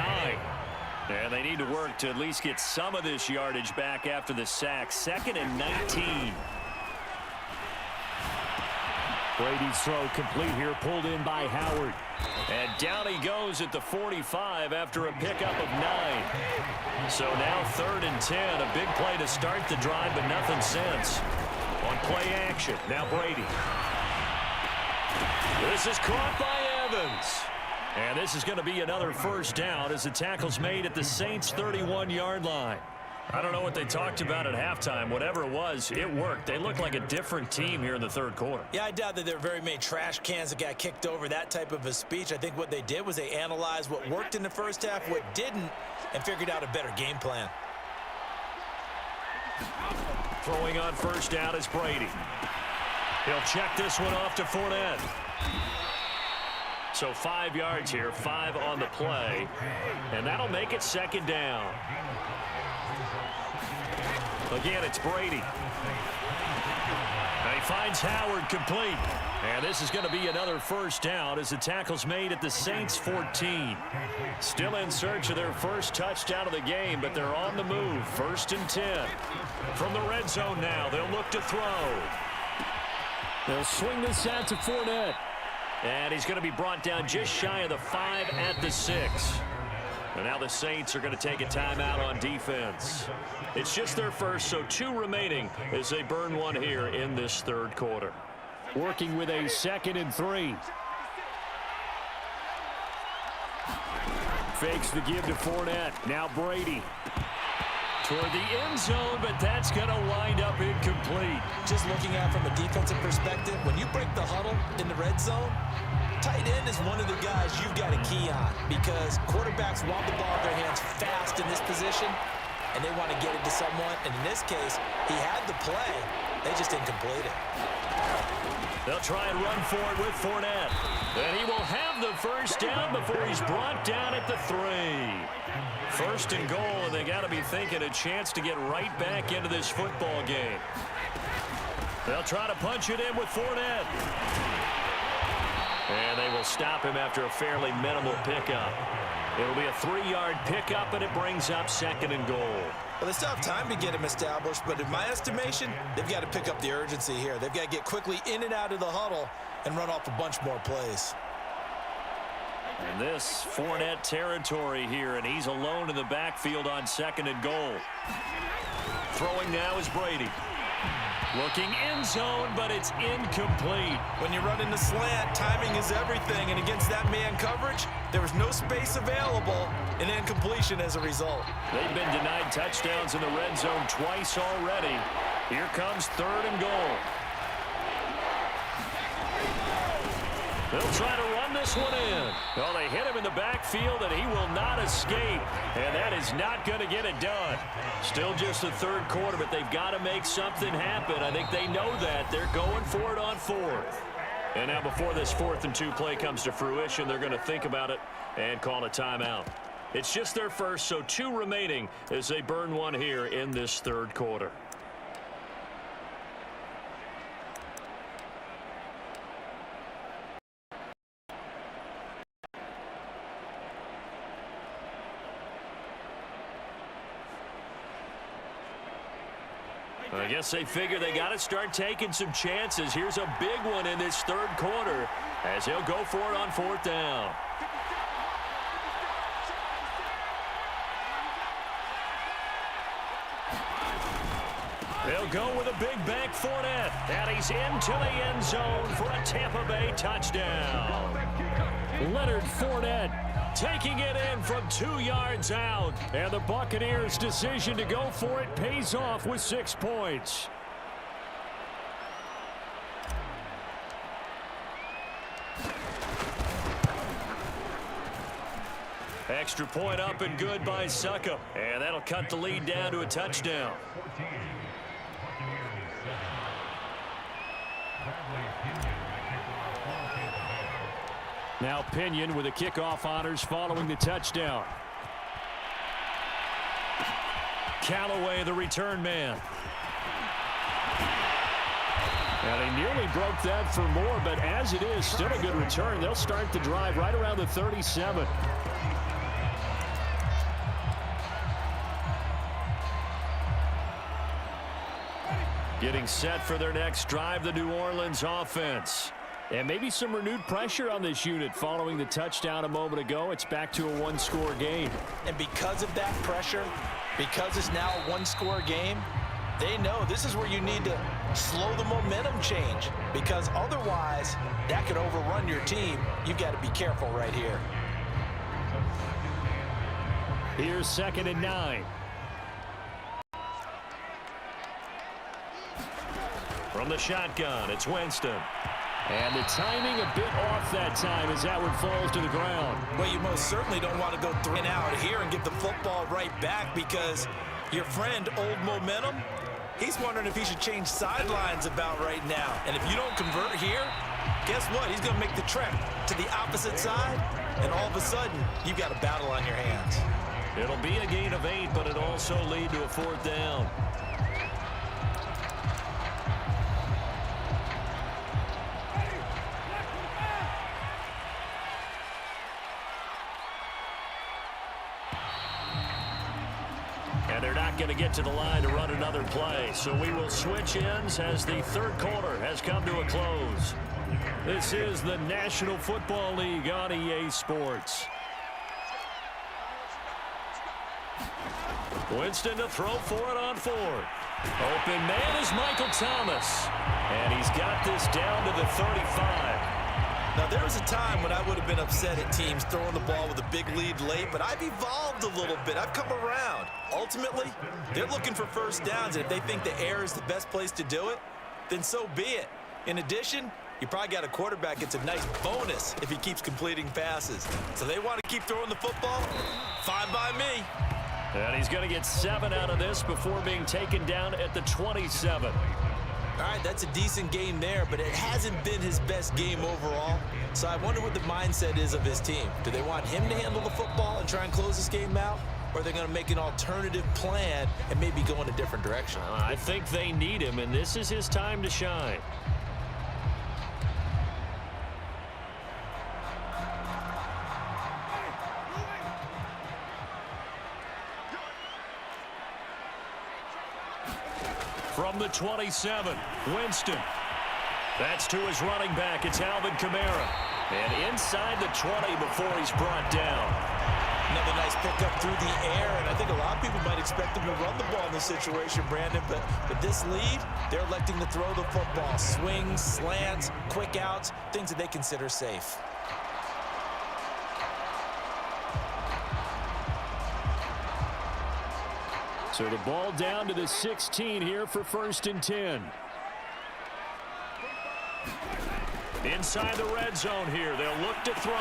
And they need to work to at least get some of this yardage back after the sack. 2nd and 19. Brady's throw complete here, pulled in by Howard. And down he goes at the 45 after a pickup of 9. So now 3rd and 10. A big play to start the drive, but nothing since. On play action, now Brady. This is caught by Evans. And this is going to be another first down as the tackle's made at the Saints' 31-yard line. I don't know what they talked about at halftime. Whatever it was, it worked. They look like a different team here in the third quarter. Yeah, I doubt that there were very many trash cans that got kicked over, that type of a speech. I think what they did was they analyzed what worked in the first half, what didn't, and figured out a better game plan. Throwing on first down is Brady. He'll check this one off to Fournette. So 5 yards here, 5 on the play, and that'll make it 2nd down. Again, it's Brady. And he finds Howard complete. And this is going to be another first down as the tackle's made at the Saints' 14. Still in search of their first touchdown of the game, but they're on the move. 1st and 10. From the red zone now, they'll look to throw. They'll swing this out to Fournette. And he's going to be brought down just shy of the 5 at the 6. And now the Saints are going to take a timeout on defense. It's just their first, so 2 remaining as they burn one here in this third quarter. Working with a 2nd and 3. Fakes the give to Fournette. Now Brady. Toward the end zone, but that's going to wind up incomplete. Just looking at it from a defensive perspective, when you break the huddle in the red zone, tight end is one of the guys you've got a key on because quarterbacks want the ball in their hands fast in this position, and they want to get it to someone. And in this case, he had the play. They just didn't complete it. They'll try and run for it with Fournette. And he will have the first down before he's brought down at the 3. 1st and goal, and they got to be thinking a chance to get right back into this football game. They'll try to punch it in with Fournette. And they will stop him after a fairly minimal pickup. It'll be a 3-yard pickup, and it brings up 2nd and goal. Well, they still have time to get him established, but in my estimation, they've got to pick up the urgency here. They've got to get quickly in and out of the huddle and run off a bunch more plays. And this Fournette territory here, and he's alone in the backfield on 2nd and goal. Throwing now is Brady. Looking end zone, but it's incomplete. When you run in the slant, timing is everything, and against that man coverage, there was no space available, and incompletion as a result. They've been denied touchdowns in the red zone twice already. Here comes 3rd and goal. They'll try to run this one in. Well, they hit him in the backfield, and he will not escape. And that is not going to get it done. Still just the third quarter, but they've got to make something happen. I think they know that. They're going for it on 4th. And now before this 4th and 2 play comes to fruition, they're going to think about it and call a timeout. It's just their first, so 2 remaining as they burn one here in this third quarter. I guess they figure they got to start taking some chances. Here's a big one in this third quarter as he'll go for it on fourth down. They'll go with a big bank Fournette, and he's into the end zone for a Tampa Bay touchdown. Leonard Fournette taking it in from 2 yards out, and the Buccaneers' decision to go for it pays off with 6 points. Extra point up and good by Succop, and that'll cut the lead down to a touchdown. Now Pinion with the kickoff honors following the touchdown. Callaway, the return man. And he nearly broke that for more, but as it is, still a good return. They'll start the drive right around the 37. Getting set for their next drive, the New Orleans offense. And maybe some renewed pressure on this unit following the touchdown a moment ago. It's back to a one-score game. And because of that pressure, because it's now a one-score game, they know this is where you need to slow the momentum change, because otherwise that could overrun your team. You've got to be careful right here. Here's 2nd and 9. From the shotgun, it's Winston. And the timing a bit off that time as that one falls to the ground. Well, you most certainly don't want to go 3 and out here and get the football right back, because your friend, Old Momentum, he's wondering if he should change sidelines about right now. And if you don't convert here, guess what? He's going to make the trek to the opposite side, and all of a sudden, you've got a battle on your hands. It'll be a gain of 8, but it'll also lead to a 4th down. And they're not going to get to the line to run another play. So we will switch ends as the third quarter has come to a close. This is the National Football League on EA Sports. Winston to throw for it on 4th. Open man is Michael Thomas. And he's got this down to the 35. Now, there was a time when I would have been upset at teams throwing the ball with a big lead late, but I've evolved a little bit. I've come around. Ultimately, they're looking for first downs, and if they think the air is the best place to do it, then so be it. In addition, you probably got a quarterback gets a nice bonus if he keeps completing passes. So they want to keep throwing the football? Fine by me. And he's going to get 7 out of this before being taken down at the 27. All right, that's a decent game there, but it hasn't been his best game overall. So I wonder what the mindset is of his team. Do they want him to handle the football and try and close this game out? Or are they going to make an alternative plan and maybe go in a different direction? I think they need him, and this is his time to shine. From the 27, Winston. That's to his running back. It's Alvin Kamara. And inside the 20 before he's brought down. Another nice pickup through the air, and I think a lot of people might expect him to run the ball in this situation, Brandon, but with this lead, they're electing to throw the football. Swings, slants, quick outs, things that they consider safe. So the ball down to the 16 here for 1st and 10. Inside the red zone here. They'll look to throw.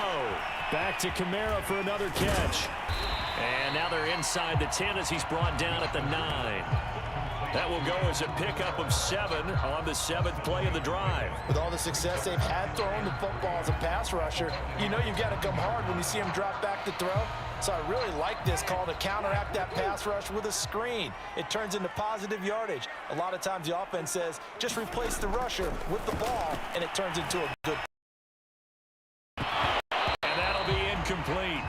Back to Kamara for another catch. And now they're inside the 10 as he's brought down at the 9. That will go as a pickup of 7 on the 7th play of the drive. With all the success they've had throwing the football as a pass rusher, you know you've got to come hard when you see him drop back to throw. So I really like this call to counteract that pass rush with a screen. It turns into positive yardage. A lot of times the offense says, just replace the rusher with the ball, and it turns into a good. And that'll be incomplete.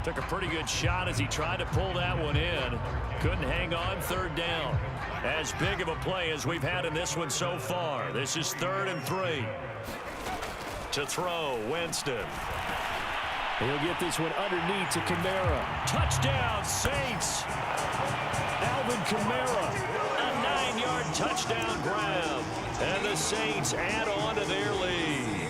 Took a pretty good shot as he tried to pull that one in. Couldn't hang on. Third down. As big of a play as we've had in this one so far. This is 3rd and 3. To throw, Winston. He'll get this one underneath to Kamara. Touchdown, Saints. Alvin Kamara, a 9-yard touchdown grab. And the Saints add on to their lead.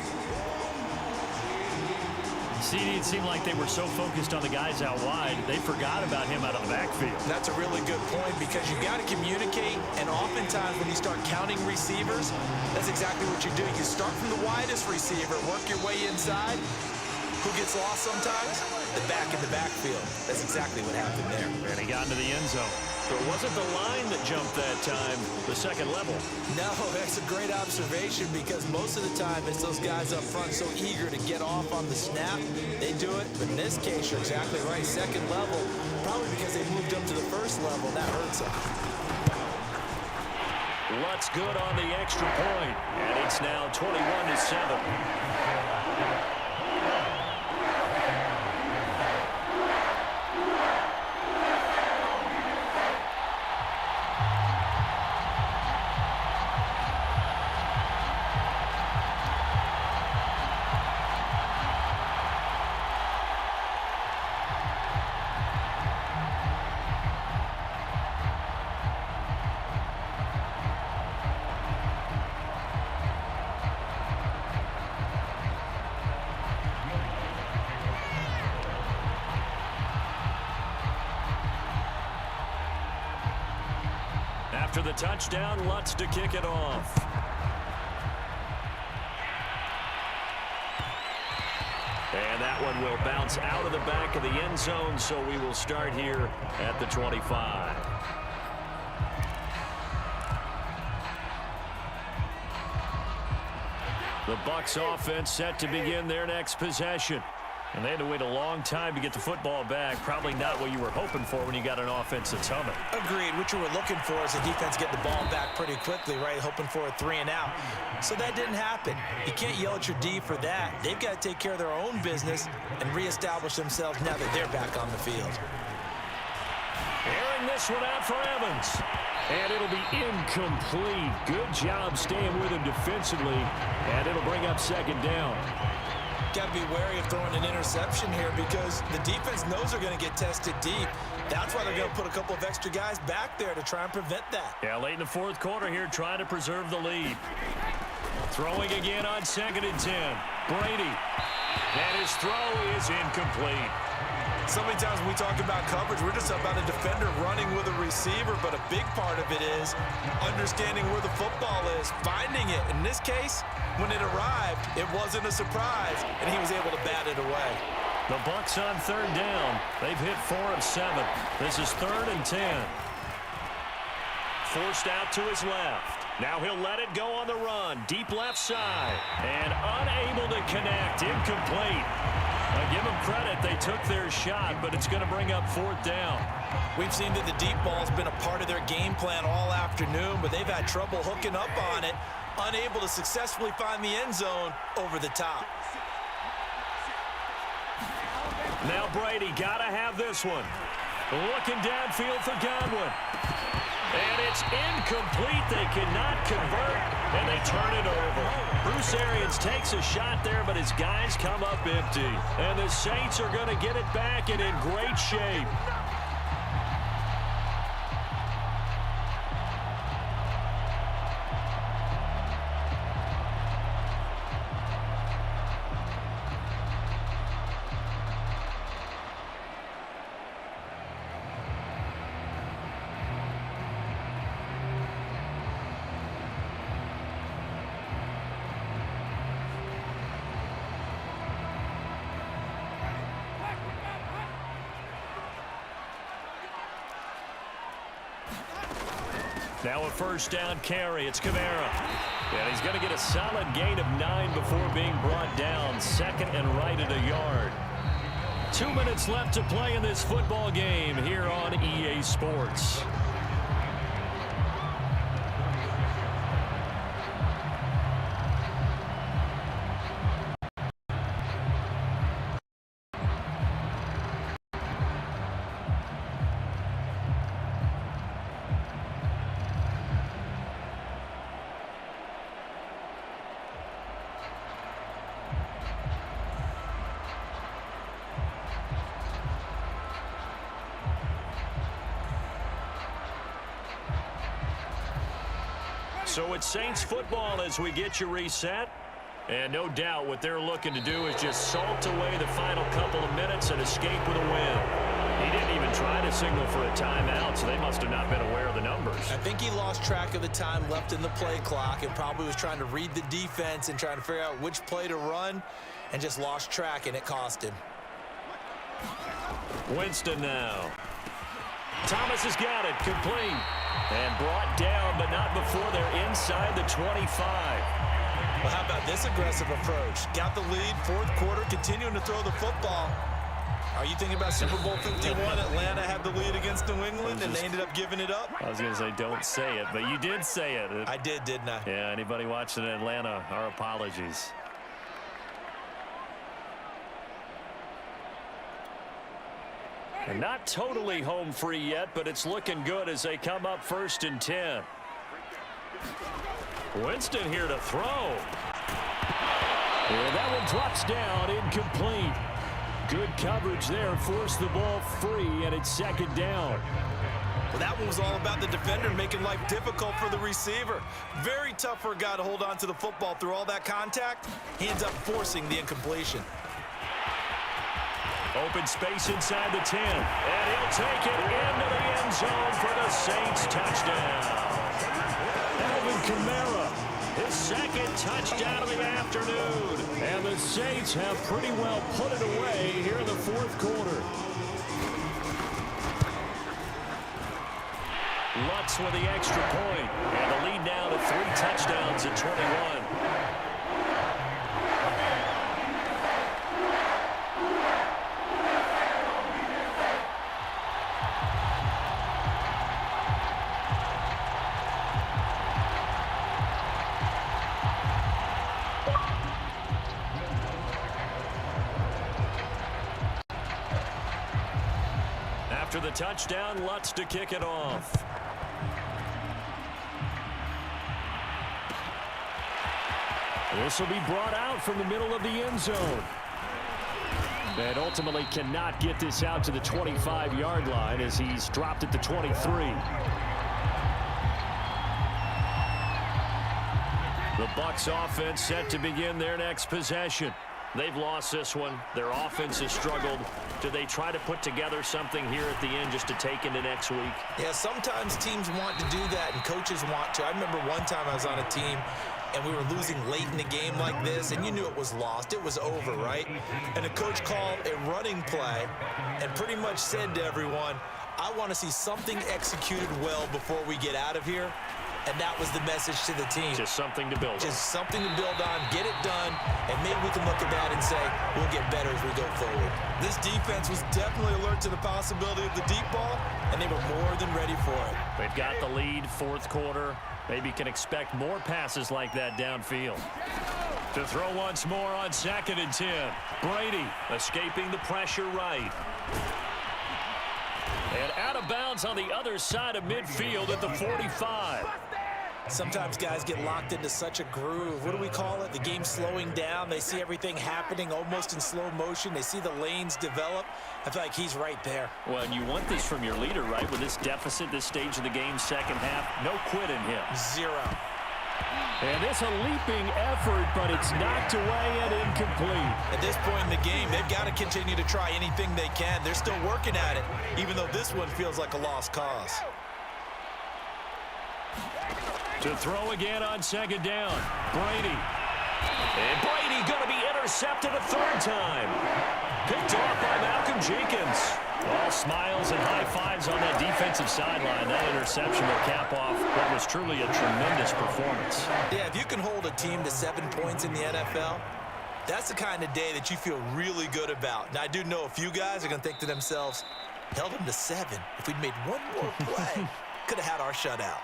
See, it seemed like they were so focused on the guys out wide, they forgot about him out of the backfield. That's a really good point because you got to communicate, and oftentimes when you start counting receivers, that's exactly what you do. You start from the widest receiver, work your way inside. Who gets lost sometimes? The back in the backfield. That's exactly what happened there. And he got into the end zone. So it wasn't the line that jumped that time, the second level. No, that's a great observation because most of the time it's those guys up front so eager to get off on the snap. They do it, but in this case, you're exactly right. Second level, probably because they moved up to the first level. That hurts them. Letz good on the extra point, and it's now 21-7. After the touchdown, Letz to kick it off. And that one will bounce out of the back of the end zone, so we will start here at the 25. The Bucs offense set to begin their next possession. And they had to wait a long time to get the football back. Probably not what you were hoping for when you got an offense that's humming. Agreed. What you were looking for is the defense get the ball back pretty quickly, right? Hoping for a 3 and out. So that didn't happen. You can't yell at your D for that. They've got to take care of their own business and reestablish themselves now that they're back on the field. Airing this one out for Evans. And it'll be incomplete. Good job staying with him defensively. And it'll bring up second down. Got to be wary of throwing an interception here because the defense knows they're going to get tested deep. That's why they're going to put a couple of extra guys back there to try and prevent that. Yeah, late in the fourth quarter here, trying to preserve the lead. Throwing again on 2nd and 10. Brady. And his throw is incomplete. So many times when we talk about coverage, we're just about a defender running with a receiver, but a big part of it is understanding where the football is, finding it. In this case, when it arrived, it wasn't a surprise, and he was able to bat it away. The Bucs on 3rd down. They've hit 4 of 7. This is 3rd and 10. Forced out to his left. Now he'll let it go on the run. Deep left side. And unable to connect. Incomplete. Give them credit. They took their shot, but it's going to bring up 4th down. We've seen that the deep ball's been a part of their game plan all afternoon, but they've had trouble hooking up on it, unable to successfully find the end zone over the top. Now Brady got to have this one. Looking downfield for Godwin. And it's incomplete. They cannot convert, and they turn it over. Bruce Arians takes a shot there, but his guys come up empty. And the Saints are going to get it back and in great shape. Now a 1st down carry. It's Kamara. And he's going to get a solid gain of 9 before being brought down. 2nd and right at a yard. 2 minutes left to play in this football game here on EA Sports. So it's Saints football as we get you reset. And no doubt what they're looking to do is just salt away the final couple of minutes and escape with a win. He didn't even try to signal for a timeout, so they must have not been aware of the numbers. I think he lost track of the time left in the play clock and probably was trying to read the defense and trying to figure out which play to run and just lost track, and it cost him. Winston now. Thomas has got it, complete. And brought down, but not before they're inside the 25. Well, how about this aggressive approach? Got the lead, fourth quarter, continuing to throw the football. Are you thinking about Super Bowl 51? Atlanta had the lead against New England, and they ended up giving it up? I was going to say, don't say it, but you did say it. I did, didn't I? Yeah, anybody watching Atlanta, our apologies. And not totally home free yet, but it's looking good as they come up 1st and 10. Winston here to throw. Yeah, that one drops down, incomplete. Good coverage there, forced the ball free, and it's 2nd down. Well, that one was all about the defender making life difficult for the receiver. Very tough for a guy to hold on to the football through all that contact. He ends up forcing the incompletion. Open space inside the 10, and he'll take it into the end zone for the Saints touchdown. Alvin Kamara, his 2nd touchdown of the afternoon. And the Saints have pretty well put it away here in the 4th quarter. Letz with the extra point, and the lead now to 3 touchdowns at 21. After the touchdown, Letz to kick it off. This will be brought out from the middle of the end zone. And ultimately cannot get this out to the 25-yard line as he's dropped at the 23. The Bucs offense set to begin their next possession. They've lost this one. Their offense has struggled. Do they try to put together something here at the end just to take into next week? Yeah, sometimes teams want to do that and coaches want to. I remember one time I was on a team and we were losing late in the game like this, and you knew it was lost. It was over, right? And the coach called a running play and pretty much said to everyone, I want to see something executed well before we get out of here. And that was the message to the team. Just something to build on. Just something to build on, get it done, and maybe we can look at that and say, we'll get better as we go forward. This defense was definitely alert to the possibility of the deep ball, and they were more than ready for it. They've got the lead, 4th quarter. Maybe can expect more passes like that downfield. To throw once more on 2nd and 10. Brady escaping the pressure right. And out of bounds on the other side of midfield at the 45. Sometimes guys get locked into such a groove. What do we call it? The game slowing down. They see everything happening almost in slow motion. They see the lanes develop. I feel like he's right there. Well, and you want this from your leader, right? With this deficit, this stage of the game, 2nd half, no quit in him. 0. And it's a leaping effort, but it's knocked away and incomplete. At this point in the game, they've got to continue to try anything they can. They're still working at it, even though this one feels like a lost cause. To throw again on 2nd down. Brady. And Brady going to be intercepted a 3rd time. Picked off by Malcolm Jenkins. All smiles and high fives on that defensive sideline. That interception will cap off what was truly a tremendous performance. Yeah, if you can hold a team to 7 points in the NFL, that's the kind of day that you feel really good about. Now, I do know a few guys are going to think to themselves, held them to 7. If we'd made one more play, could have had our shutout.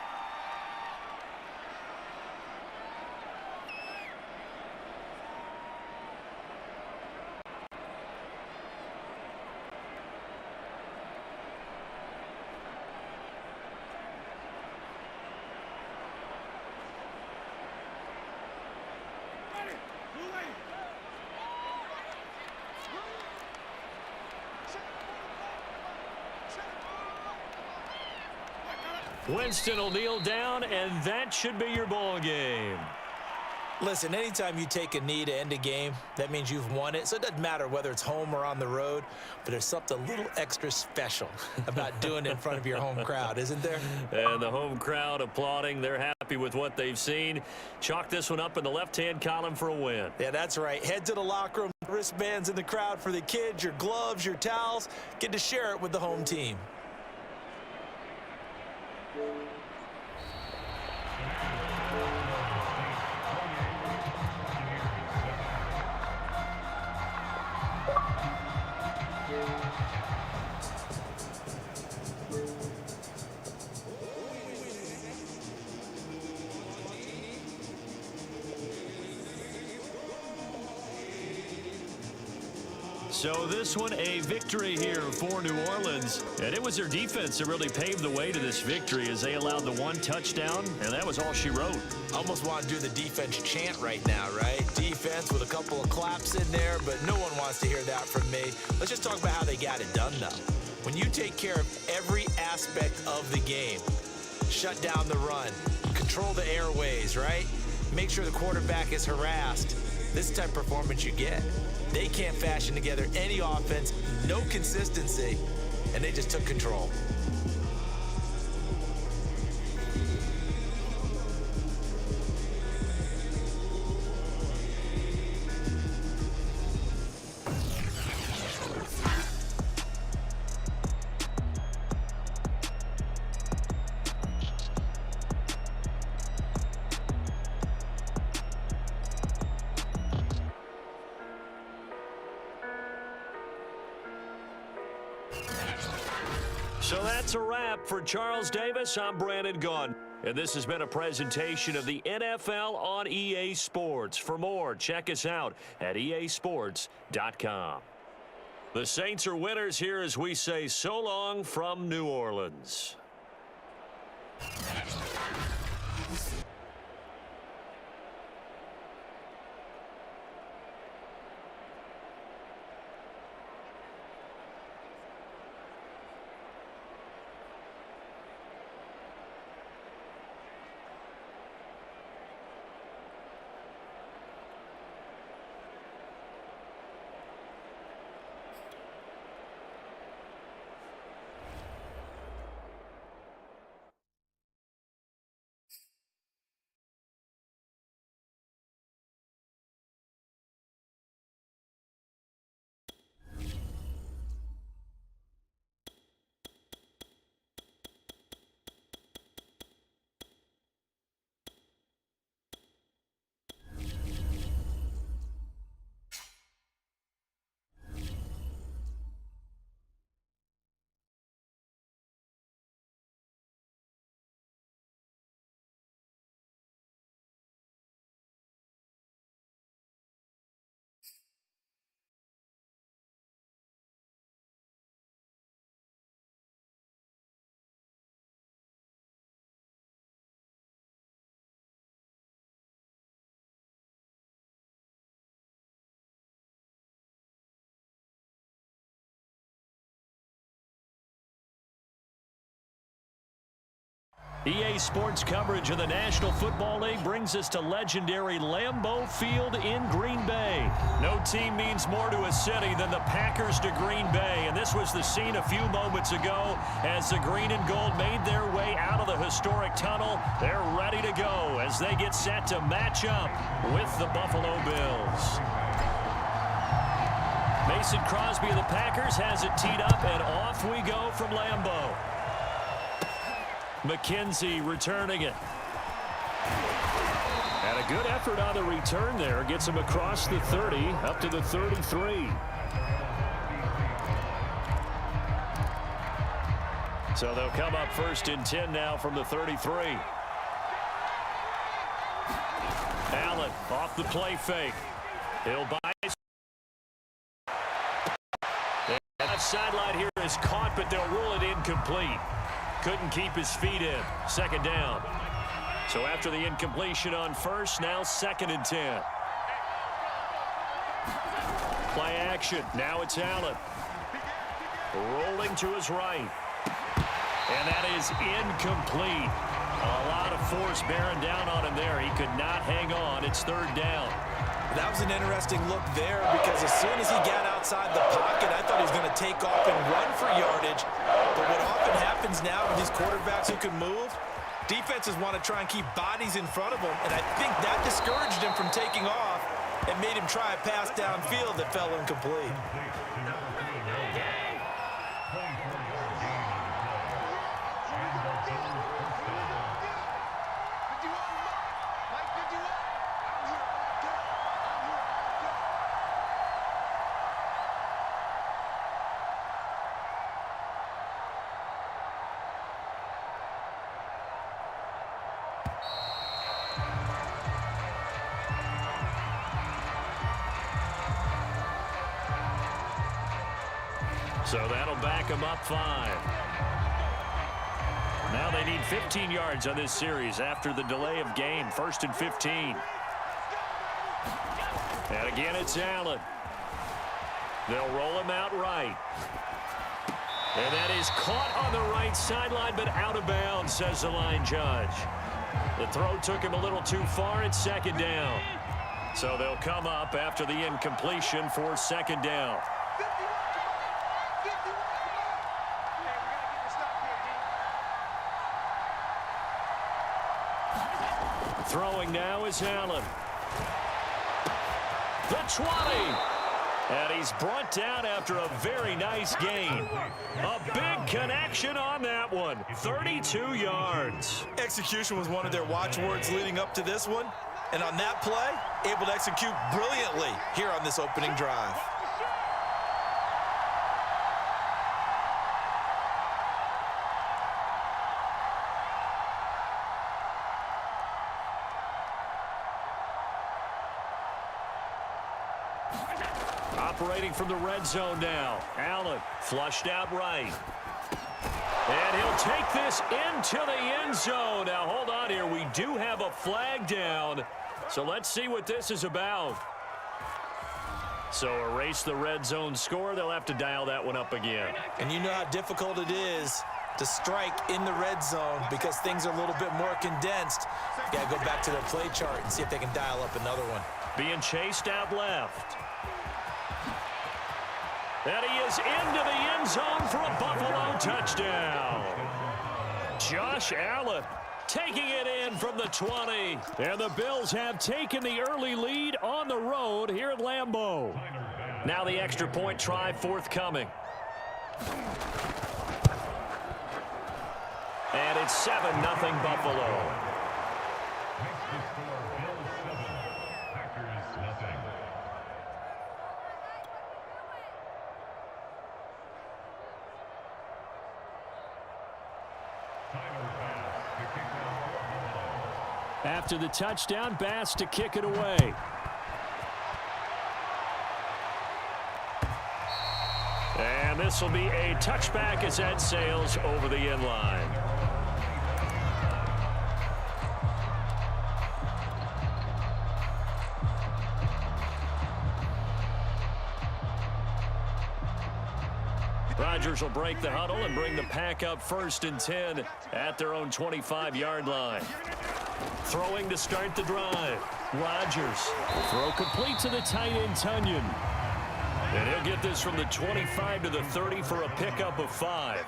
Winston will kneel down, and that should be your ball game. Listen, anytime you take a knee to end a game, that means you've won it. So it doesn't matter whether it's home or on the road, but there's something a little extra special about doing it in front of your home crowd, isn't there? And the home crowd applauding. They're happy with what they've seen. Chalk this one up in the left-hand column for a win. Yeah, that's right. Head to the locker room, wristbands in the crowd for the kids, your gloves, your towels. Get to share it with the home team. So this one, a victory here for New Orleans. And it was their defense that really paved the way to this victory as they allowed the one touchdown, and that was all she wrote. Almost want to do the defense chant right now, right? Defense with a couple of claps in there, but no one wants to hear that from me. Let's just talk about how they got it done, though. When you take care of every aspect of the game, shut down the run, control the airways, right? Make sure the quarterback is harassed. This is the type of performance you get. They can't fashion together any offense, no consistency, and they just took control. So that's a wrap for Charles Davis. I'm Brandon Gaudin. And this has been a presentation of the NFL on EA Sports. For more, check us out at easports.com. The Saints are winners here as we say so long from New Orleans. EA Sports coverage of the National Football League brings us to legendary Lambeau Field in Green Bay. No team means more to a city than the Packers to Green Bay, and this was the scene a few moments ago as the green and gold made their way out of the historic tunnel. They're ready to go as they get set to match up with the Buffalo Bills. Mason Crosby of the Packers has it teed up, and off we go from Lambeau. McKenzie returning it. And a good effort on the return there. Gets him across the 30, up to the 33. So they'll come up 1st and 10 now from the 33. Allen off the play fake. He'll buy. That sideline here is caught, but they'll rule it incomplete. Couldn't keep his feet in. 2nd down. So after the incompletion on 1st, now 2nd and 10. Play action. Now it's Allen. Rolling to his right. And that is incomplete. A lot of force bearing down on him there. He could not hang on. It's third down. That was an interesting look there because as soon as he got outside the pocket, I thought he was going to take off and run for yardage. But what often happens now with these quarterbacks who can move, defenses want to try and keep bodies in front of them, and I think that discouraged him from taking off and made him try a pass downfield that fell incomplete. So that'll back them up 5. Now they need 15 yards on this series after the delay of game. 1st and 15. And again, it's Allen. They'll roll him out right. And that is caught on the right sideline, but out of bounds, says the line judge. The throw took him a little too far. It's 2nd down. So they'll come up after the incompletion for 2nd down. Throwing now is Allen. The 20. And he's brought down after a very nice gain. A big connection on that one. 32 yards. Execution was one of their watchwords leading up to this one. And on that play, able to execute brilliantly here on this opening drive. Operating from the red zone now. Allen flushed out right. And he'll take this into the end zone. Now, hold on here. We do have a flag down. So let's see what this is about. So erase the red zone score. They'll have to dial that one up again. And you know how difficult it is to strike in the red zone because things are a little bit more condensed. You got to go back to their play chart and see if they can dial up another one. Being chased out left. And he is into the end zone for a Buffalo touchdown. Josh Allen taking it in from the 20. And the Bills have taken the early lead on the road here at Lambeau. Now the extra point try forthcoming. And it's 7-0 Buffalo. After the touchdown, Bass to kick it away. And this will be a touchback as that sails over the end line. Rodgers will break the huddle and bring the pack up 1st and 10 at their own 25-yard line. Throwing to start the drive. Rodgers. Throw complete to the tight end, Tunyon. And he'll get this from the 25 to the 30 for a pickup of 5.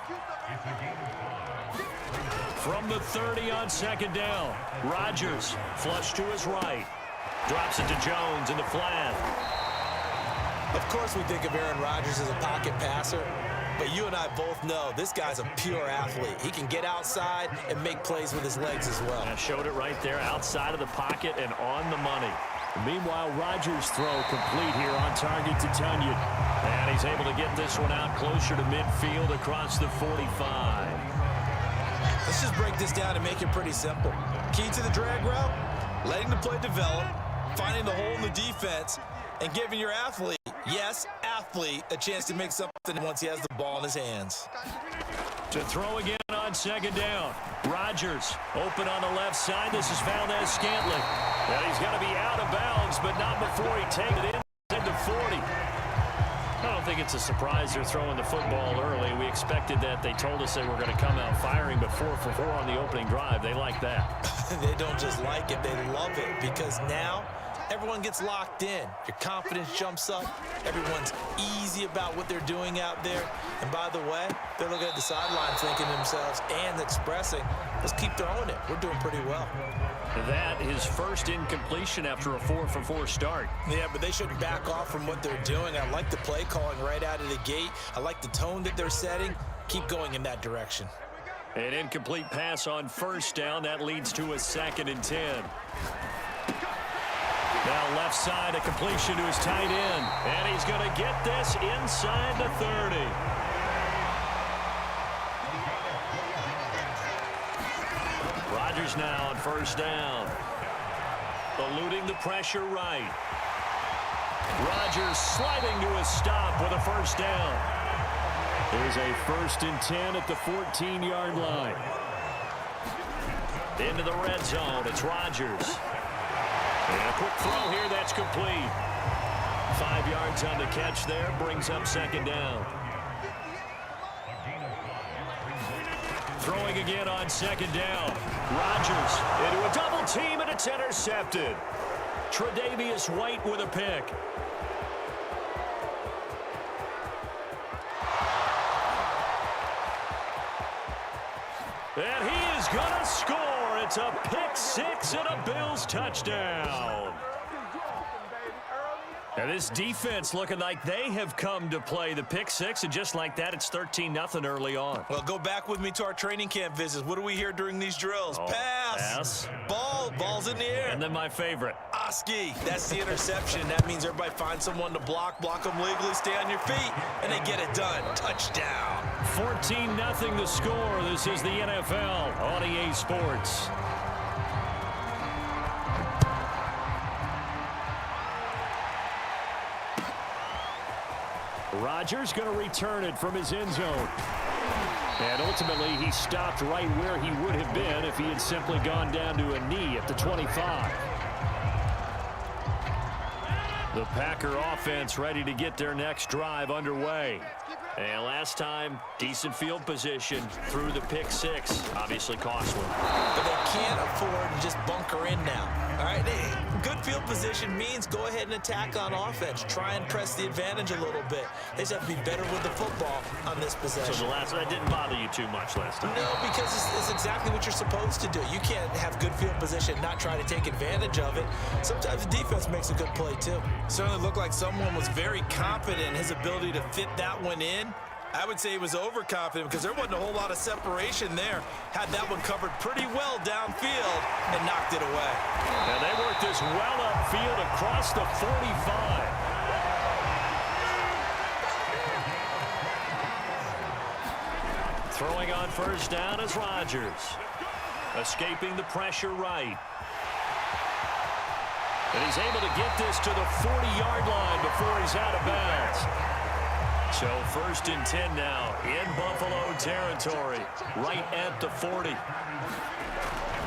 From the 30 on 2nd down. Rodgers flush to his right. Drops it to Jones in the flat. Of course we think of Aaron Rodgers as a pocket passer, but you and I both know this guy's a pure athlete. He can get outside and make plays with his legs as well. I showed it right there outside of the pocket and on the money. Meanwhile, Rodgers' throw complete here on target to Tunyon. And he's able to get this one out closer to midfield across the 45. Let's just break this down and make it pretty simple. Key to the drag route, letting the play develop, finding the hole in the defense, and giving your athlete, yes, athlete, a chance to make something once he has the ball in his hands. To throw again on 2nd down. Rodgers open on the left side. This is Valdez-Scantling. And he's going to be out of bounds, but not before he takes it into 40. I don't think it's a surprise they're throwing the football early. We expected that. They told us they were going to come out firing, but 4 for 4 on the opening drive. They like that. They don't just like it, they love it, because now everyone gets locked in. Your confidence jumps up. Everyone's easy about what they're doing out there. And by the way, they're looking at the sidelines thinking to themselves and expressing, let's keep throwing it. We're doing pretty well. That is first incompletion after a 4 for 4 start. Yeah, but they shouldn't back off from what they're doing. I like the play calling right out of the gate. I like the tone that they're setting. Keep going in that direction. An incomplete pass on first down. That leads to a 2nd and 10. Now left side, a completion to his tight end. And he's going to get this inside the 30. Rodgers now on first down. Eluding the pressure right. Rodgers sliding to a stop with a first down. There's a 1st and 10 at the 14-yard line. Into the red zone, it's Rodgers. And a quick throw here, that's complete. 5 yards on the catch there, brings up 2nd down. Throwing again on 2nd down. Rodgers into a double team, and it's intercepted. Tre'Davious White with a pick. And he is going to score. It's a pick 6 and a Bills touchdown. And this defense looking like they have come to play the pick 6, and just like that, it's 13-0 early on. Well, go back with me to our training camp visits. What do we hear during these drills? Pass. Ball's in the air. And then my favorite. Oski. That's the interception. That means everybody finds someone to block them legally, stay on your feet, and they get it done. Touchdown. 14-0 the score. This is the NFL on EA Sports. Rodgers going to return it from his end zone. And ultimately, he stopped right where he would have been if he had simply gone down to a knee at the 25. The Packer offense ready to get their next drive underway. And last time, decent field position through the pick 6. Obviously costly. But they can't afford to just bunker in now. All right, good field position means go ahead and attack on offense. Try and press the advantage a little bit. They just have to be better with the football on this possession. So that didn't bother you too much last time? No, because it's exactly what you're supposed to do. You can't have good field position and not try to take advantage of it. Sometimes the defense makes a good play, too. Certainly looked like someone was very confident in his ability to fit that one in. I would say he was overconfident because there wasn't a whole lot of separation there. Had that one covered pretty well downfield and knocked it away. And they worked this well upfield across the 45. Throwing on first down is Rodgers. Escaping the pressure right. And he's able to get this to the 40-yard line before he's out of bounds. So 1st and 10 now in Buffalo territory, right at the 40.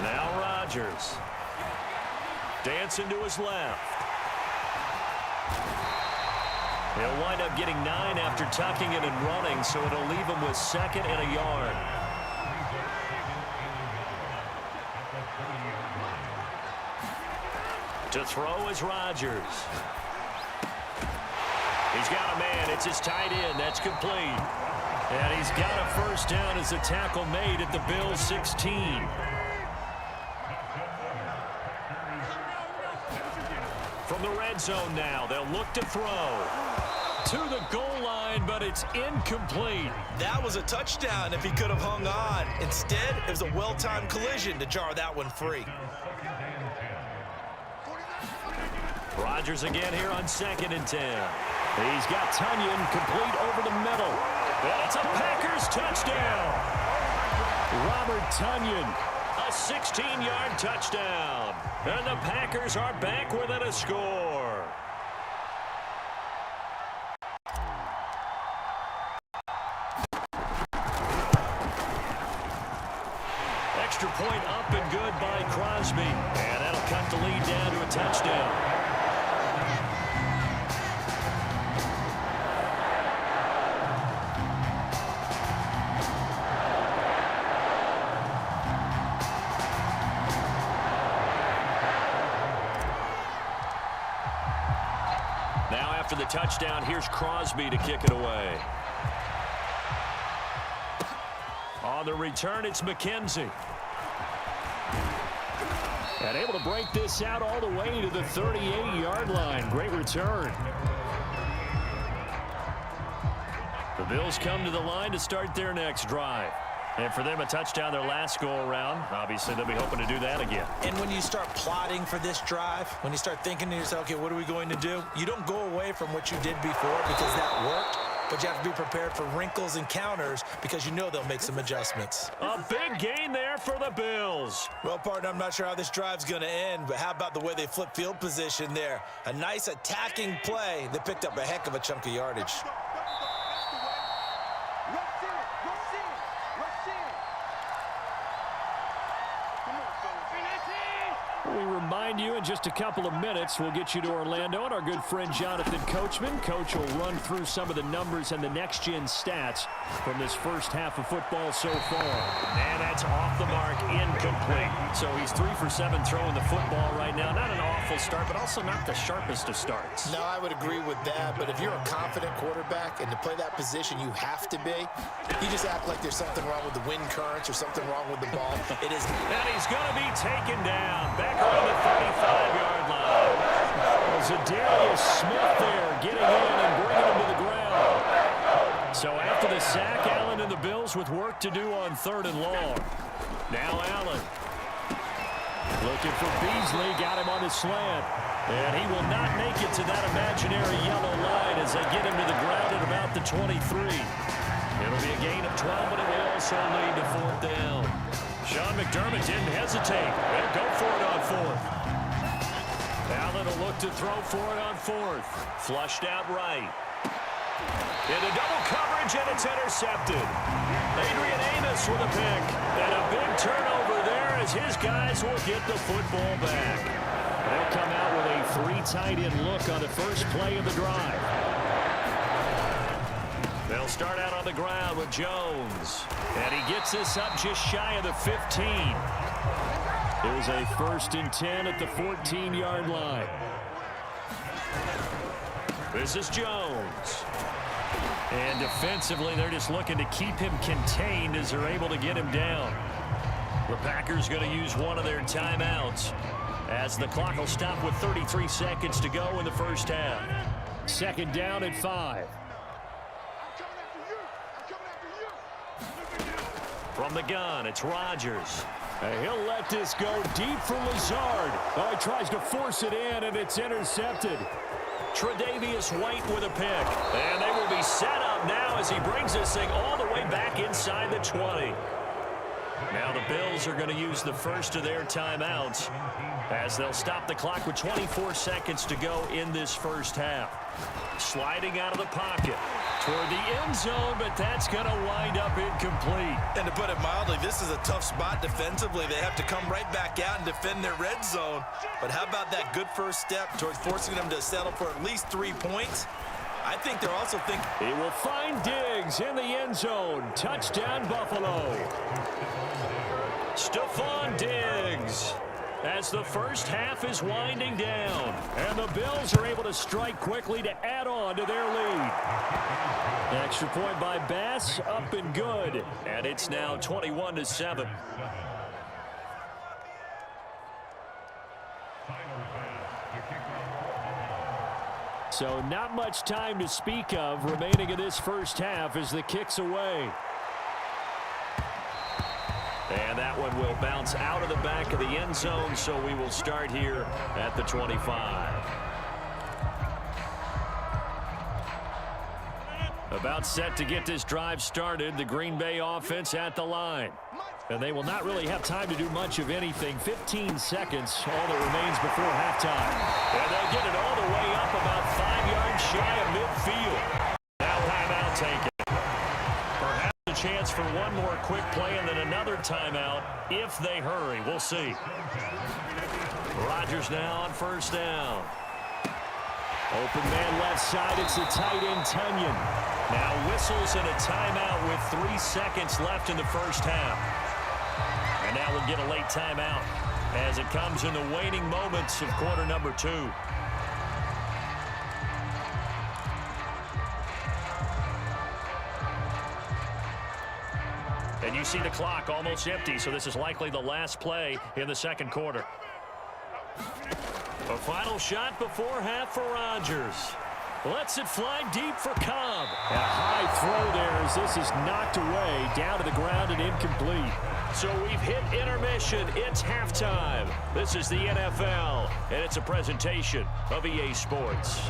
Now Rodgers. Dancing to his left. He'll wind up getting 9 after tucking it and running, so it'll leave him with 2nd and a yard. To throw is Rodgers. He's got a man. It's his tight end. That's complete. And he's got a first down as the tackle made at the Bills' 16. From the red zone now, they'll look to throw. To the goal line, but it's incomplete. That was a touchdown if he could have hung on. Instead, it was a well-timed collision to jar that one free. Rodgers again here on 2nd and 10. He's got Tunyon complete over the middle. And it's a Packers touchdown. Robert Tunyon, a 16-yard touchdown. And the Packers are back within a score. Extra point up and good by Crosby. And that'll cut the lead down to a touchdown. the touchdown. Here's Crosby to kick it away. On the return, it's McKenzie. And able to break this out all the way to the 38-yard line. Great return. The Bills come to the line to start their next drive. And for them, a touchdown their last go-around. Obviously, they'll be hoping to do that again. And when you start plotting for this drive, when you start thinking to yourself, okay, what are we going to do? You don't go away from what you did before because that worked. But you have to be prepared for wrinkles and counters because you know they'll make some adjustments. A big gain there for the Bills. Well, partner, I'm not sure how this drive's going to end, but how about the way they flip field position there? A nice attacking play that picked up a heck of a chunk of yardage. We remind you in just a couple of minutes, we'll get you to Orlando and our good friend Jonathan Coachman. Coach will run through some of the numbers and the next-gen stats from this first half of football so far. And that's off the mark, incomplete. So he's 3 for 7 throwing the football right now. Not an awful start, but also not the sharpest of starts. No, I would agree with that, but if you're a confident quarterback and to play that position you have to be, you just act like there's something wrong with the wind currents or something wrong with the ball. It is. And he's going to be taken down. Back around the 35-yard line. Zadarius Smith there getting in and bringing him to the ground. So after the sack, Allen and the Bills with work to do on 3rd and long. Now Allen looking for Beasley, got him on the slant. And he will not make it to that imaginary yellow line as they get him to the ground at about the 23. It'll be a gain of 12, but it will also lead to 4th down. Sean McDermott didn't hesitate. They'll go for it on 4th. Allen will look to throw for it on 4th. Flushed out right. Into double coverage, and it's intercepted. Adrian Amos with a pick. And a big turnover there as his guys will get the football back. They'll come out with a 3 tight end look on the first play of the drive. They'll start out on the ground with Jones. And he gets this up just shy of the 15. It was a 1st and 10 at the 14-yard line. This is Jones. And defensively, they're just looking to keep him contained as they're able to get him down. The Packers going to use one of their timeouts as the clock will stop with 33 seconds to go in the first half. 2nd down and 5. From the gun, it's Rodgers. And he'll let this go deep for Lazard. Oh, he tries to force it in, and it's intercepted. Tre'Davious White with a pick. And they will be set up now as he brings this thing all the way back inside the 20. Now the Bills are going to use the first of their timeouts as they'll stop the clock with 24 seconds to go in this first half. Sliding out of the pocket toward the end zone, but that's going to wind up incomplete. And to put it mildly, this is a tough spot defensively. They have to come right back out and defend their red zone. But how about that good first step towards forcing them to settle for at least 3 points? I think they're also thinking. He will find Diggs in the end zone. Touchdown, Buffalo. Stephon Diggs as the first half is winding down. And the Bills are able to strike quickly to add on to their lead. Extra point by Bass, up and good. And it's now 21-7. So not much time to speak of remaining in this first half as the kick's away. And that one will bounce out of the back of the end zone, so we will start here at the 25. About set to get this drive started, the Green Bay offense at the line. And they will not really have time to do much of anything. 15 seconds, all that remains before halftime. And they'll get it all the way up about 5 yards shy of midfield. Now timeout taken. Perhaps a chance for one more quick play and then another timeout if they hurry. We'll see. Rodgers now on first down. Open man left side, it's the tight end Tunyon. Now whistles and a timeout with 3 seconds left in the first half. And now we'll get a late timeout as it comes in the waning moments of quarter number 2. And you see the clock almost empty, so this is likely the last play in the second quarter. A final shot before half for Rodgers. Lets it fly deep for Cobb. And a high throw there as this is knocked away, down to the ground and incomplete. So we've hit intermission. It's halftime. This is the NFL, and it's a presentation of EA Sports.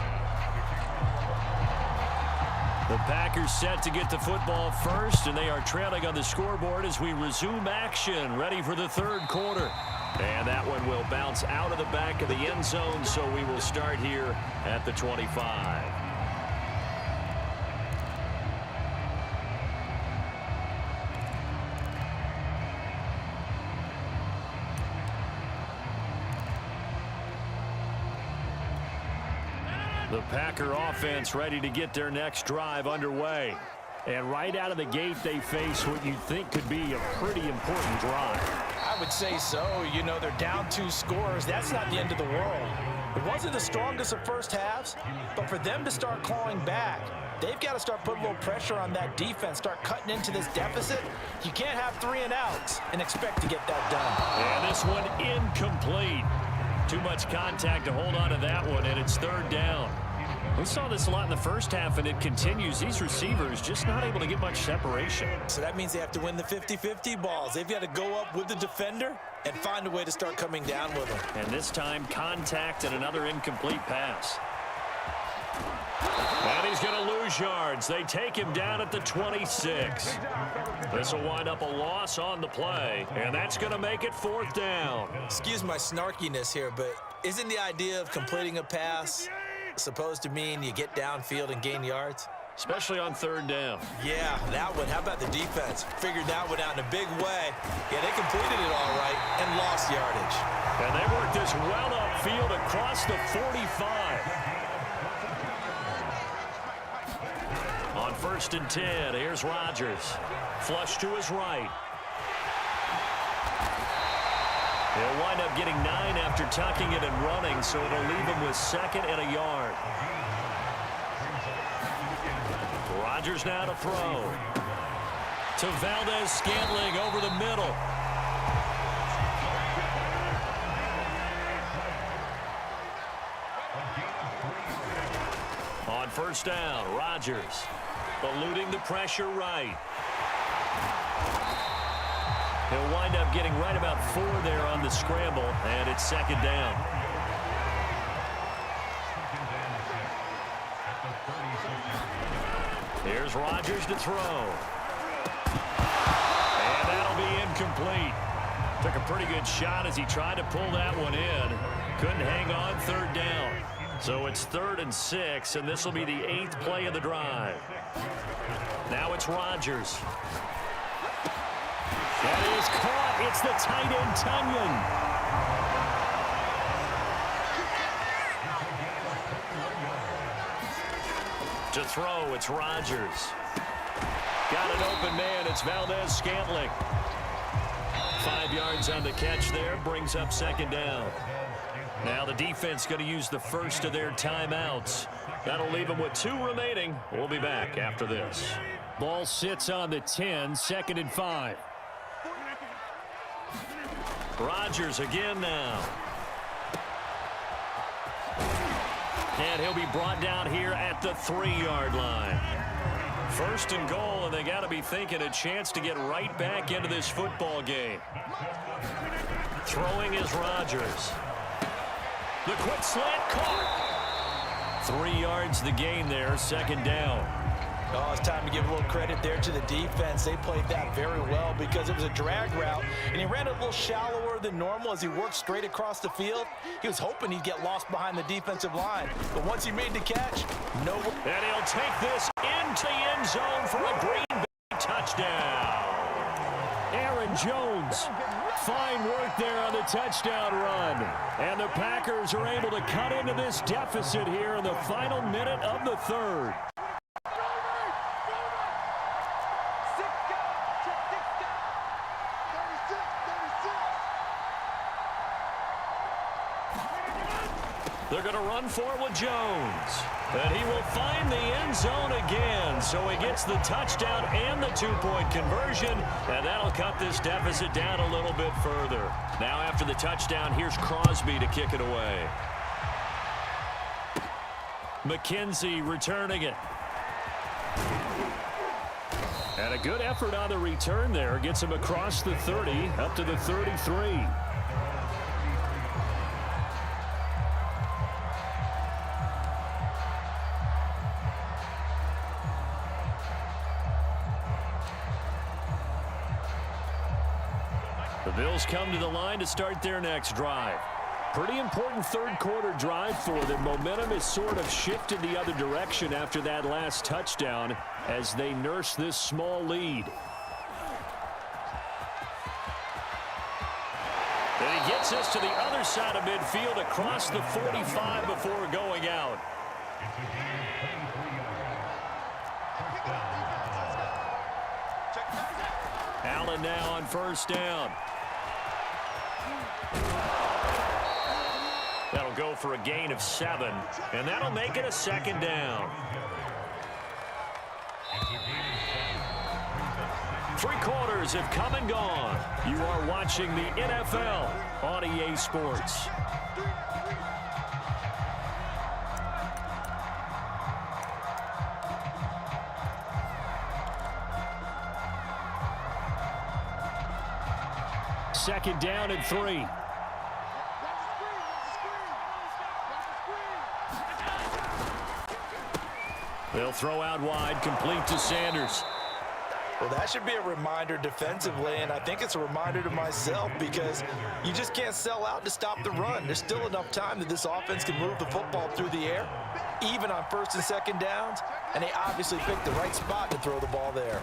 The Packers set to get the football first, and they are trailing on the scoreboard as we resume action, ready for the third quarter. And that one will bounce out of the back of the end zone, so we will start here at the 25. The Packer offense ready to get their next drive underway. And right out of the gate, they face what you'd think could be a pretty important drive. I would say so. You know, they're down 2 scores. That's not the end of the world. It wasn't the strongest of first halves, but for them to start clawing back, they've got to start putting a little pressure on that defense, start cutting into this deficit. You can't have 3 and outs and expect to get that done. And this one incomplete. Too much contact to hold on to that one, and it's third down. We saw this a lot in the first half, and it continues. These receivers just not able to get much separation. So that means they have to win the 50-50 balls. They've got to go up with the defender and find a way to start coming down with them. And this time, contact and another incomplete pass. And he's going to lose yards. They take him down at the 26. This will wind up a loss on the play, and that's going to make it fourth down. Excuse my snarkiness here, but isn't the idea of completing a pass supposed to mean you get downfield and gain yards? Especially on third down. Yeah, that one. How about the defense? Figured that one out in a big way. Yeah, they completed it all right and lost yardage. And they worked this well upfield across the 45. On 1st and 10, here's Rodgers. Flush to his right. He'll wind up getting 9 after tucking it and running, so it'll leave him with 2nd and a yard. Rodgers now to throw. To Valdez-Scantling over the middle. On 1st down, Rodgers eluding the pressure right. He'll wind up getting right about 4 there on the scramble, and it's 2nd down. Here's Rodgers to throw. And that'll be incomplete. Took a pretty good shot as he tried to pull that one in. Couldn't hang on, 3rd down. So it's 3rd and 6, and this will be the 8th play of the drive. Now it's Rodgers. That is caught. It's the tight end, Tunyon. To throw, it's Rodgers. Got an open man. It's Valdez-Scantling. 5 yards on the catch there. Brings up 2nd down. Now the defense going to use the first of their timeouts. That'll leave them with 2 remaining. We'll be back after this. Ball sits on the 10, 2nd and 5. Rodgers again now. And he'll be brought down here at the 3-yard line. 1st and goal, and they got to be thinking a chance to get right back into this football game. Throwing is Rodgers. The quick slant caught. 3 yards the gain there, 2nd down. Oh, it's time to give a little credit there to the defense. They played that very well because it was a drag route, and he ran it a little shallower than normal as he worked straight across the field. He was hoping he'd get lost behind the defensive line, but once he made the catch, no. And he'll take this into the end zone for a Green Bay touchdown. Aaron Jones, fine work there on the touchdown run. And the Packers are able to cut into this deficit here in the final minute of the 3rd. They're going to run for it with Jones. And he will find the end zone again. So he gets the touchdown and the 2-point conversion. And that'll cut this deficit down a little bit further. Now after the touchdown, here's Crosby to kick it away. McKenzie returning it. And a good effort on the return there. Gets him across the 30, up to the 33. The Bills come to the line to start their next drive. Pretty important third-quarter drive for them. Momentum has sort of shifted the other direction after that last touchdown as they nurse this small lead. And he gets us to the other side of midfield across the 45 before going out. Allen now on first down. That'll go for a gain of 7, and that'll make it a second down. 3 quarters have come and gone. You are watching the NFL on EA Sports. Second down and 3. They'll throw out wide, complete to Sanders. Well, that should be a reminder defensively, and I think it's a reminder to myself because you just can't sell out to stop the run. There's still enough time that this offense can move the football through the air, even on first and second downs, and they obviously picked the right spot to throw the ball there.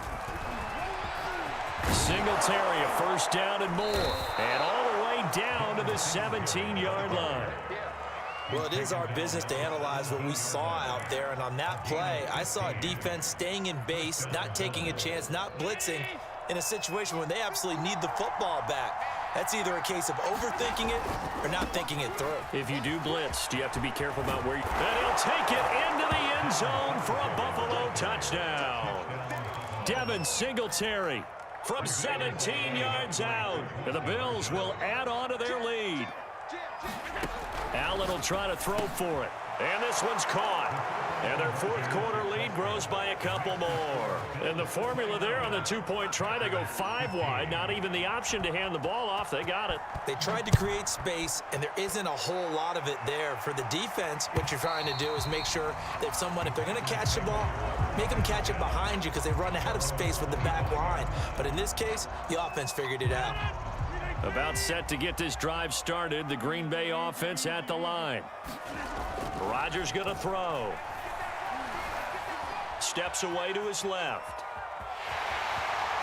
Singletary, a first down and more, and all the way down to the 17-yard line. Well, it is our business to analyze what we saw out there, and on that play, I saw a defense staying in base, not taking a chance, not blitzing in a situation where they absolutely need the football back. That's either a case of overthinking it or not thinking it through. If you do blitz, do you have to be careful about where you... And he'll take it into the end zone for a Buffalo touchdown. Devin Singletary from 17 yards out. And the Bills will add on to their lead. Allen will try to throw for it. And this one's caught. And their fourth quarter lead grows by a couple more. And the formula there on the 2-point try, they go 5 wide. Not even the option to hand the ball off. They got it. They tried to create space, and there isn't a whole lot of it there. For the defense, what you're trying to do is make sure that if they're going to catch the ball, make them catch it behind you because they run out of space with the back line. But in this case, the offense figured it out. About set to get this drive started. The Green Bay offense at the line. Rodgers going to throw. Steps away to his left.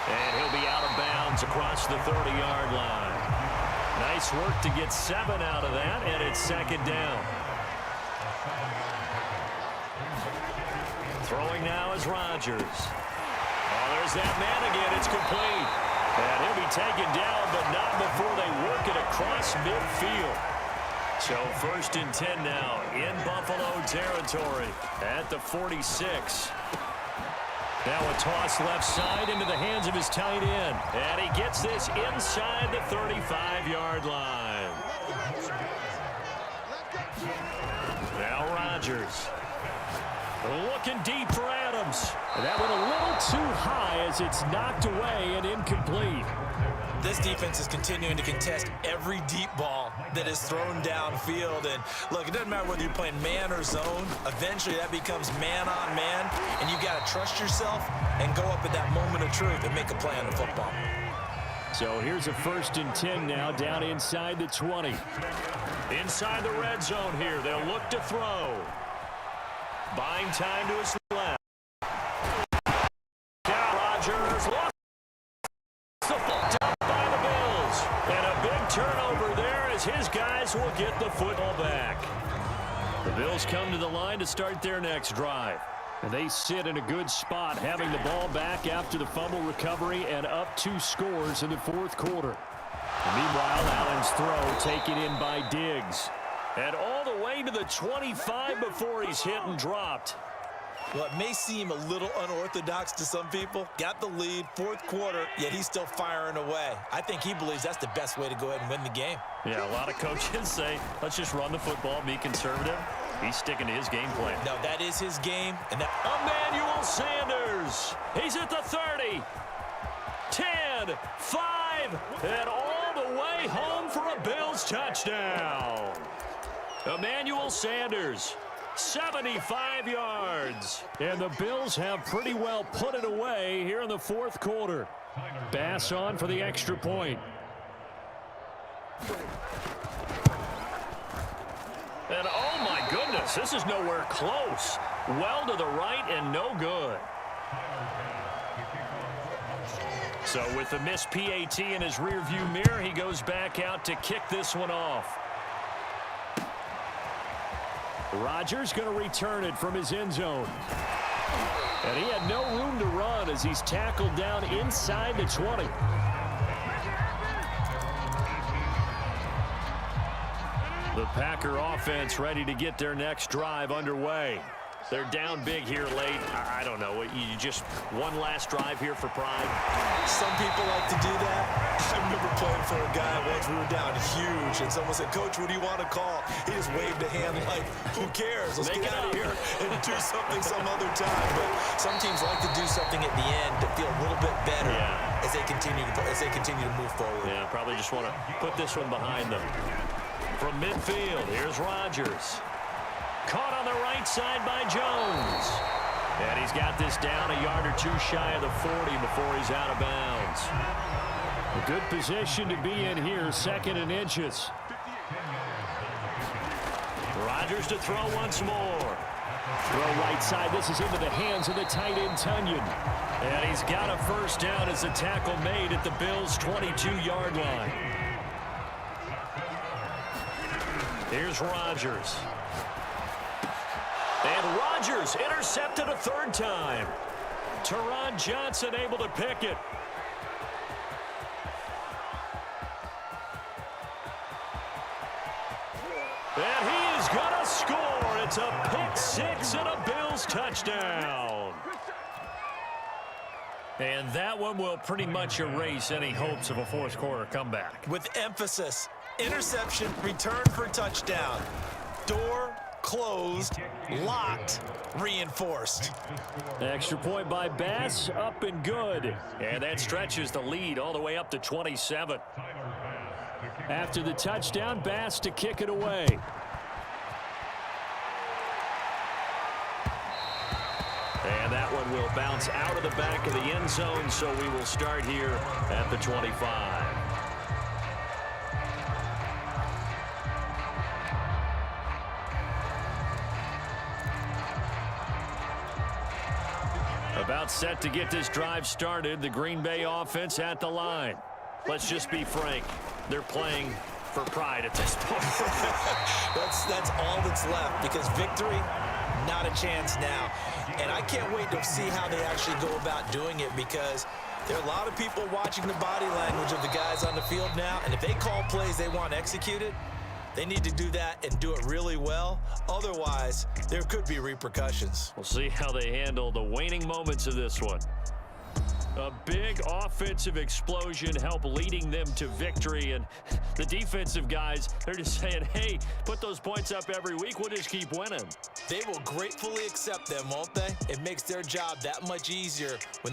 And he'll be out of bounds across the 30-yard line. Nice work to get 7 out of that, and it's second down. Throwing now is Rodgers. Oh, there's that man again. It's complete. And he'll be taken down, but not before they work it across midfield. So first and 10 now in Buffalo territory at the 46. Now a toss left side into the hands of his tight end. And he gets this inside the 35-yard line. Now Rodgers. Looking deep for Adams. And that went a little too high as it's knocked away and incomplete. This defense is continuing to contest every deep ball that is thrown downfield. And look, it doesn't matter whether you're playing man or zone. Eventually that becomes man on man. And you've got to trust yourself and go up at that moment of truth and make a play on the football. So here's a first and 10 now down inside the 20. Inside the red zone here. They'll look to throw. Buying time to his left. Down Rodgers. Lost the ball down by the Bills. And a big turnover there as his guys will get the football back. The Bills come to the line to start their next drive. And they sit in a good spot, having the ball back after the fumble recovery and up 2 scores in the fourth quarter. And meanwhile, Allen's throw taken in by Diggs. And all the way way to the 25 before he's hit and dropped. Well, it may seem a little unorthodox to some people. Got the lead, fourth quarter, yet he's still firing away. I think he believes that's the best way to go ahead and win the game. Yeah, a lot of coaches say, let's just run the football, be conservative. He's sticking to his game plan. No, that is his game. And that Emmanuel Sanders. He's at the 30. 10, 5, and all the way home for a Bills touchdown. Emmanuel Sanders, 75 yards. And the Bills have pretty well put it away here in the fourth quarter. Bass on for the extra point. And oh my goodness, this is nowhere close. Well to the right and no good. So with the missed PAT in his rearview mirror, he goes back out to kick this one off. Rodgers going to return it from his end zone. And he had no room to run as he's tackled down inside the 20. The Packer offense ready to get their next drive underway. They're down big here late. I don't know. You just one last drive here for pride. some people like to do that. I remember playing for a guy once. We were down huge, and someone said, "Coach, what do you want to call?" He just waved a hand like, "Who cares? Let's get out of here and do something some other time." But some teams like to do something at the end to feel a little bit better as they continue to move forward. Yeah, probably just want to put this one behind them. From midfield, here's Rodgers. Caught on the right side by Jones. And he's got this down a yard or two shy of the 40 before he's out of bounds. A good position to be in here, 2nd and inches. Rodgers to throw once more. Throw right side. This is into the hands of the tight end, Tunyon. And he's got a first down as the tackle made at the Bills' 22-yard line. Here's Rodgers. And Rodgers intercepted a 3rd time. Teron Johnson able to pick it. And he is going to score. It's a pick 6 and a Bills touchdown. And that one will pretty much erase any hopes of a 4th quarter comeback. With emphasis, interception, return for touchdown. Door closed, locked, reinforced. Extra point by Bass, up and good. And that stretches the lead all the way up to 27. After the touchdown, Bass to kick it away. And that one will bounce out of the back of the end zone, so we will start here at the 25. About set to get this drive started. The Green Bay offense at the line. Let's just be frank. They're playing for pride at this point. That's all that's left, because victory, not a chance now. And I can't wait to see how they actually go about doing it, because there are a lot of people watching the body language of the guys on the field now, and if they call plays they want executed, they need to do that and do it really well. Otherwise, there could be repercussions. We'll see how they handle the waning moments of this one. A big offensive explosion help leading them to victory. And the defensive guys, they're just saying, hey, put those points up every week. We'll just keep winning. They will gratefully accept them, won't they? It makes their job that much easier when they're